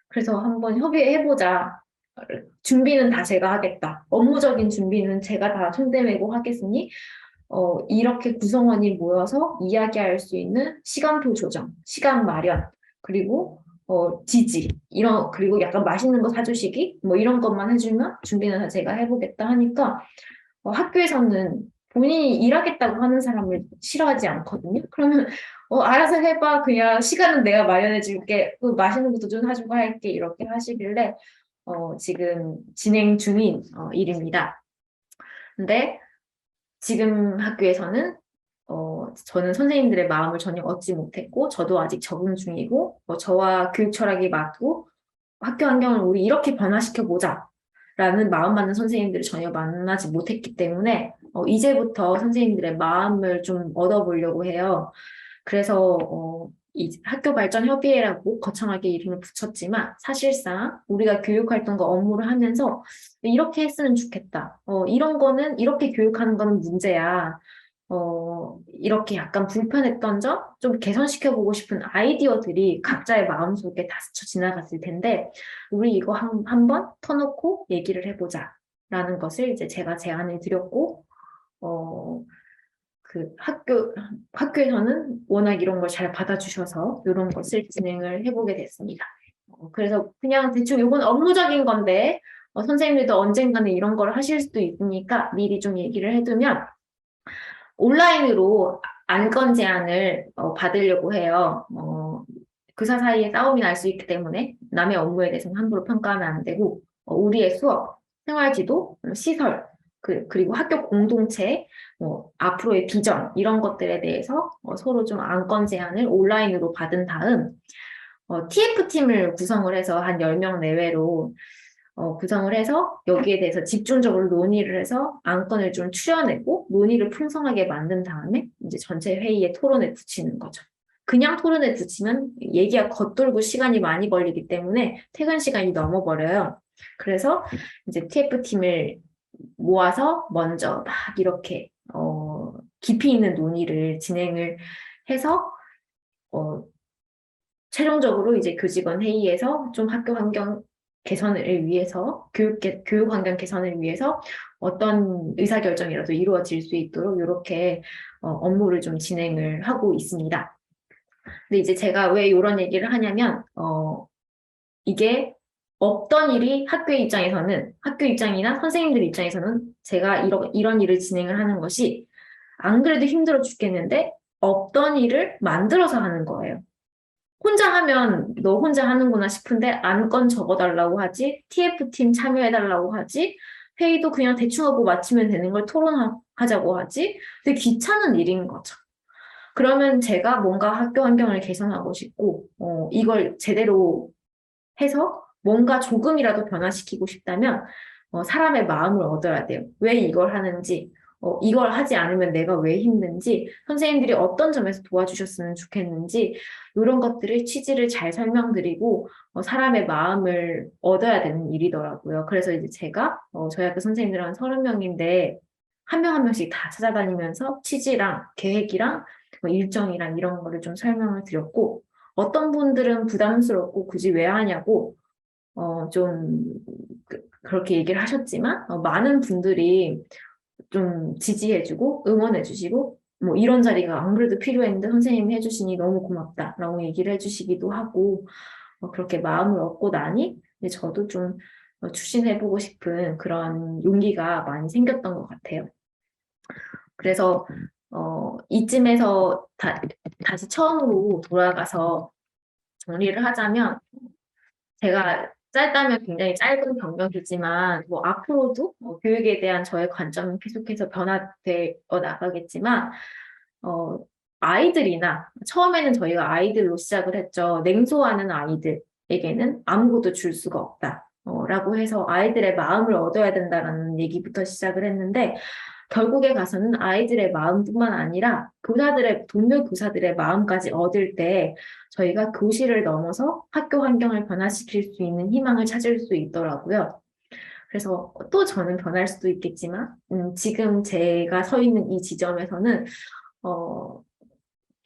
그래서 한번 협의회 해보자. 준비는 다 제가 하겠다. 업무적인 준비는 제가 다 손대매고 하겠으니 이렇게 구성원이 모여서 이야기할 수 있는 시간표 조정, 시간 마련, 그리고 지지, 그리고 약간 맛있는 거 사주시기, 뭐 이런 것만 해주면 준비는 다 제가 해보겠다 하니까 학교에서는 본인이 일하겠다고 하는 사람을 싫어하지 않거든요. 그러면 알아서 해봐. 그냥 시간은 내가 마련해 줄게. 맛있는 것도 좀 사주고 할게. 이렇게 하시길래 지금 진행 중인 일입니다. 근데 지금 학교에서는 저는 선생님들의 마음을 전혀 얻지 못했고 저도 아직 적응 중이고 저와 교육 철학이 맞고 학교 환경을 우리 이렇게 변화시켜 보자 라는 마음 맞는 선생님들을 전혀 만나지 못했기 때문에 이제부터 선생님들의 마음을 좀 얻어보려고 해요. 그래서 이 학교 발전 협의회라고 거창하게 이름을 붙였지만 사실상 우리가 교육활동과 업무를 하면서 이렇게 했으면 좋겠다. 이런 거는 이렇게 교육하는 거는 문제야. 이렇게 약간 불편했던 점, 좀 개선시켜보고 싶은 아이디어들이 각자의 마음속에 다 스쳐 지나갔을 텐데, 우리 이거 한번 터놓고 얘기를 해보자. 라는 것을 이제 제가 제안을 드렸고, 학교에서는 워낙 이런 걸 잘 받아주셔서 이런 것을 진행을 해보게 됐습니다. 그래서 그냥 대충 이건 업무적인 건데 선생님들도 언젠가는 이런 걸 하실 수도 있으니까 미리 좀 얘기를 해두면 온라인으로 안건 제안을 받으려고 해요. 교사 사이에 싸움이 날 수 있기 때문에 남의 업무에 대해서는 함부로 평가하면 안 되고 우리의 수업, 생활지도, 시설, 그리고 학교 공동체, 앞으로의 비전 이런 것들에 대해서 서로 좀 안건 제안을 온라인으로 받은 다음 TF팀을 구성을 해서 한 10명 내외로 구성을 해서 여기에 대해서 집중적으로 논의를 해서 안건을 좀 추려내고 논의를 풍성하게 만든 다음에 이제 전체 회의에 토론에 붙이는 거죠. 그냥 토론에 붙이면 얘기가 겉돌고 시간이 많이 걸리기 때문에 퇴근 시간이 넘어버려요. 그래서 이제 TF팀을 모아서 먼저 막 이렇게 깊이 있는 논의를 진행을 해서 최종적으로 이제 교직원 회의에서 좀 학교 환경 개선을 위해서 교육 환경 개선을 위해서 어떤 의사결정이라도 이루어질 수 있도록 이렇게 업무를 좀 진행을 하고 있습니다. 근데 이제 제가 왜 이런 얘기를 하냐면 이게 없던 일이 학교 입장에서는 학교 입장이나 선생님들 입장에서는 제가 이런 일을 진행을 하는 것이 안 그래도 힘들어 죽겠는데 없던 일을 만들어서 하는 거예요. 혼자 하면 너 혼자 하는구나 싶은데 안건 적어달라고 하지, TF팀 참여해달라고 하지, 회의도 그냥 대충 하고 마치면 되는 걸 토론하자고 하지, 되게 귀찮은 일인 거죠. 그러면 제가 뭔가 학교 환경을 개선하고 싶고, 이걸 제대로 해서 뭔가 조금이라도 변화시키고 싶다면, 사람의 마음을 얻어야 돼요. 왜 이걸 하는지, 이걸 하지 않으면 내가 왜 힘든지, 선생님들이 어떤 점에서 도와주셨으면 좋겠는지, 이런 것들을 취지를 잘 설명드리고, 사람의 마음을 얻어야 되는 일이더라고요. 그래서 이제 제가, 저희 학교 선생님들 한 30명인데, 한 명 한 명씩 다 찾아다니면서 취지랑 계획이랑 일정이랑 이런 거를 좀 설명을 드렸고, 어떤 분들은 부담스럽고 굳이 왜 하냐고, 좀, 그렇게 얘기를 하셨지만, 많은 분들이 좀 지지해주고, 응원해주시고, 뭐 이런 자리가 안 그래도 필요했는데 선생님이 해주시니 너무 고맙다라고 얘기를 해주시기도 하고, 그렇게 마음을 얻고 나니, 이제 저도 좀 추진해보고 싶은 그런 용기가 많이 생겼던 것 같아요. 그래서, 이쯤에서 다시 처음으로 돌아가서 정리를 하자면, 제가 짧다면 굉장히 짧은 경력이지만 뭐 앞으로도 교육에 대한 저의 관점은 계속해서 변화되어 나가겠지만 아이들이나 처음에는 저희가 아이들로 시작을 했죠. 냉소하는 아이들에게는 아무것도 줄 수가 없다. 라고 해서 아이들의 마음을 얻어야 된다라는 얘기부터 시작을 했는데 결국에 가서는 아이들의 마음뿐만 아니라 동료 교사들의 마음까지 얻을 때 저희가 교실을 넘어서 학교 환경을 변화시킬 수 있는 희망을 찾을 수 있더라고요. 그래서 또 저는 변할 수도 있겠지만 지금 제가 서 있는 이 지점에서는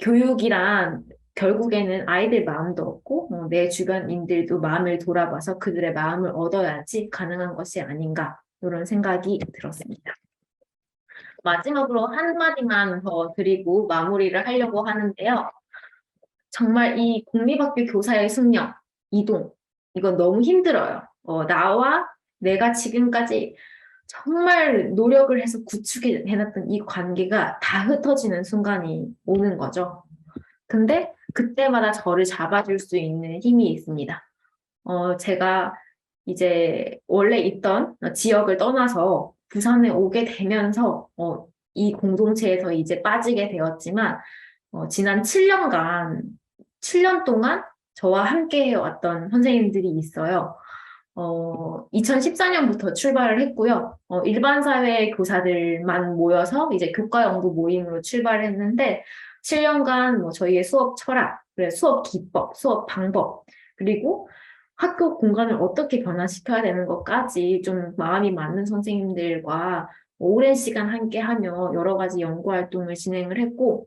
교육이란 결국에는 아이들 마음도 얻고 내 주변인들도 마음을 돌아봐서 그들의 마음을 얻어야지 가능한 것이 아닌가 이런 생각이 들었습니다. 마지막으로 한마디만 더 드리고 마무리를 하려고 하는데요. 정말 이 공립학교 교사의 숙명, 이동, 이건 너무 힘들어요. 나와 내가 지금까지 정말 노력을 해서 구축해놨던 이 관계가 다 흩어지는 순간이 오는 거죠. 근데 그때마다 저를 잡아줄 수 있는 힘이 있습니다. 제가 이제 원래 있던 지역을 떠나서 부산에 오게 되면서 이 공동체에서 이제 빠지게 되었지만 지난 7년 동안 저와 함께 해왔던 선생님들이 있어요. 2014년부터 출발을 했고요. 일반 사회 교사들만 모여서 이제 교과 연구 모임으로 출발을 했는데 7년간 뭐 저희의 수업 철학, 수업 기법, 수업 방법, 그리고 학교 공간을 어떻게 변화시켜야 되는 것까지 좀 마음이 맞는 선생님들과 오랜 시간 함께 하며 여러 가지 연구 활동을 진행을 했고,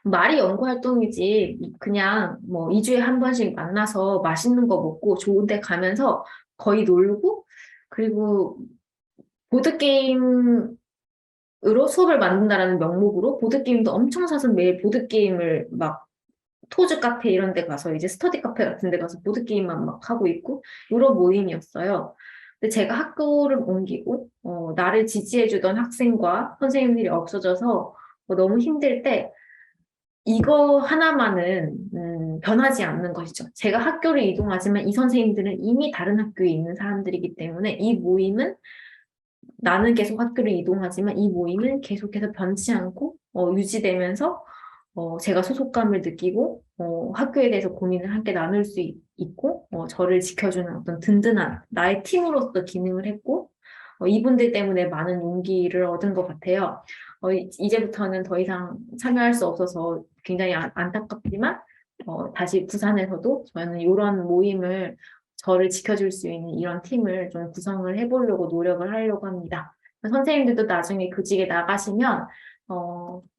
말이 연구 활동이지 그냥 뭐 2주에 한 번씩 만나서 맛있는 거 먹고 좋은 데 가면서 거의 놀고, 그리고 보드게임 으로 수업을 만든다라는 명목으로 보드게임도 엄청 사서 매일 보드게임을 막 토즈 카페 이런 데 가서 이제 스터디 카페 같은 데 가서 보드게임만 막 하고 있고 이런 모임이었어요. 근데 제가 학교를 옮기고 나를 지지해주던 학생과 선생님들이 없어져서 너무 힘들 때 이거 하나만은 변하지 않는 것이죠. 제가 학교를 이동하지만 이 선생님들은 이미 다른 학교에 있는 사람들이기 때문에 이 모임은 나는 계속 학교를 이동하지만 이 모임은 계속해서 변치 않고 유지되면서 제가 소속감을 느끼고 학교에 대해서 고민을 함께 나눌 수 있고 저를 지켜주는 어떤 든든한 나의 팀으로서 기능을 했고 이분들 때문에 많은 용기를 얻은 것 같아요. 이제부터는 더 이상 참여할 수 없어서 굉장히 안타깝지만 다시 부산에서도 저는 이런 모임을 저를 지켜줄 수 있는 이런 팀을 좀 구성을 해보려고 노력을 하려고 합니다. 선생님들도 나중에 교직에 나가시면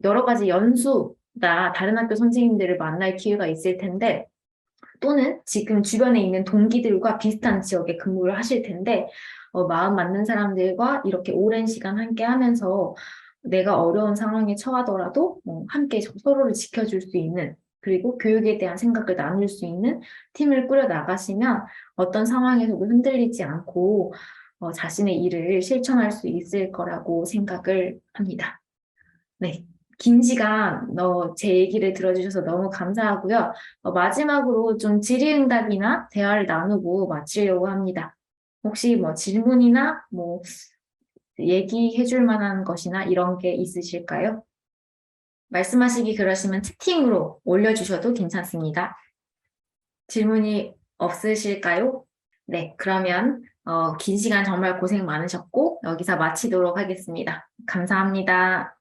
여러 가지 연수나 다른 학교 선생님들을 만날 기회가 있을 텐데 또는 지금 주변에 있는 동기들과 비슷한 지역에 근무를 하실 텐데 마음 맞는 사람들과 이렇게 오랜 시간 함께 하면서 내가 어려운 상황에 처하더라도 함께 서로를 지켜줄 수 있는 그리고 교육에 대한 생각을 나눌 수 있는 팀을 꾸려 나가시면 어떤 상황에서도 흔들리지 않고 자신의 일을 실천할 수 있을 거라고 생각을 합니다. 네. 긴 시간 제 얘기를 들어주셔서 너무 감사하고요. 마지막으로 좀 질의응답이나 대화를 나누고 마치려고 합니다. 혹시 뭐 질문이나 뭐 얘기해 줄 만한 것이나 이런 게 있으실까요? 말씀하시기 그러시면 채팅으로 올려주셔도 괜찮습니다. 질문이 없으실까요? 네, 그러면 긴 시간 정말 고생 많으셨고 여기서 마치도록 하겠습니다. 감사합니다.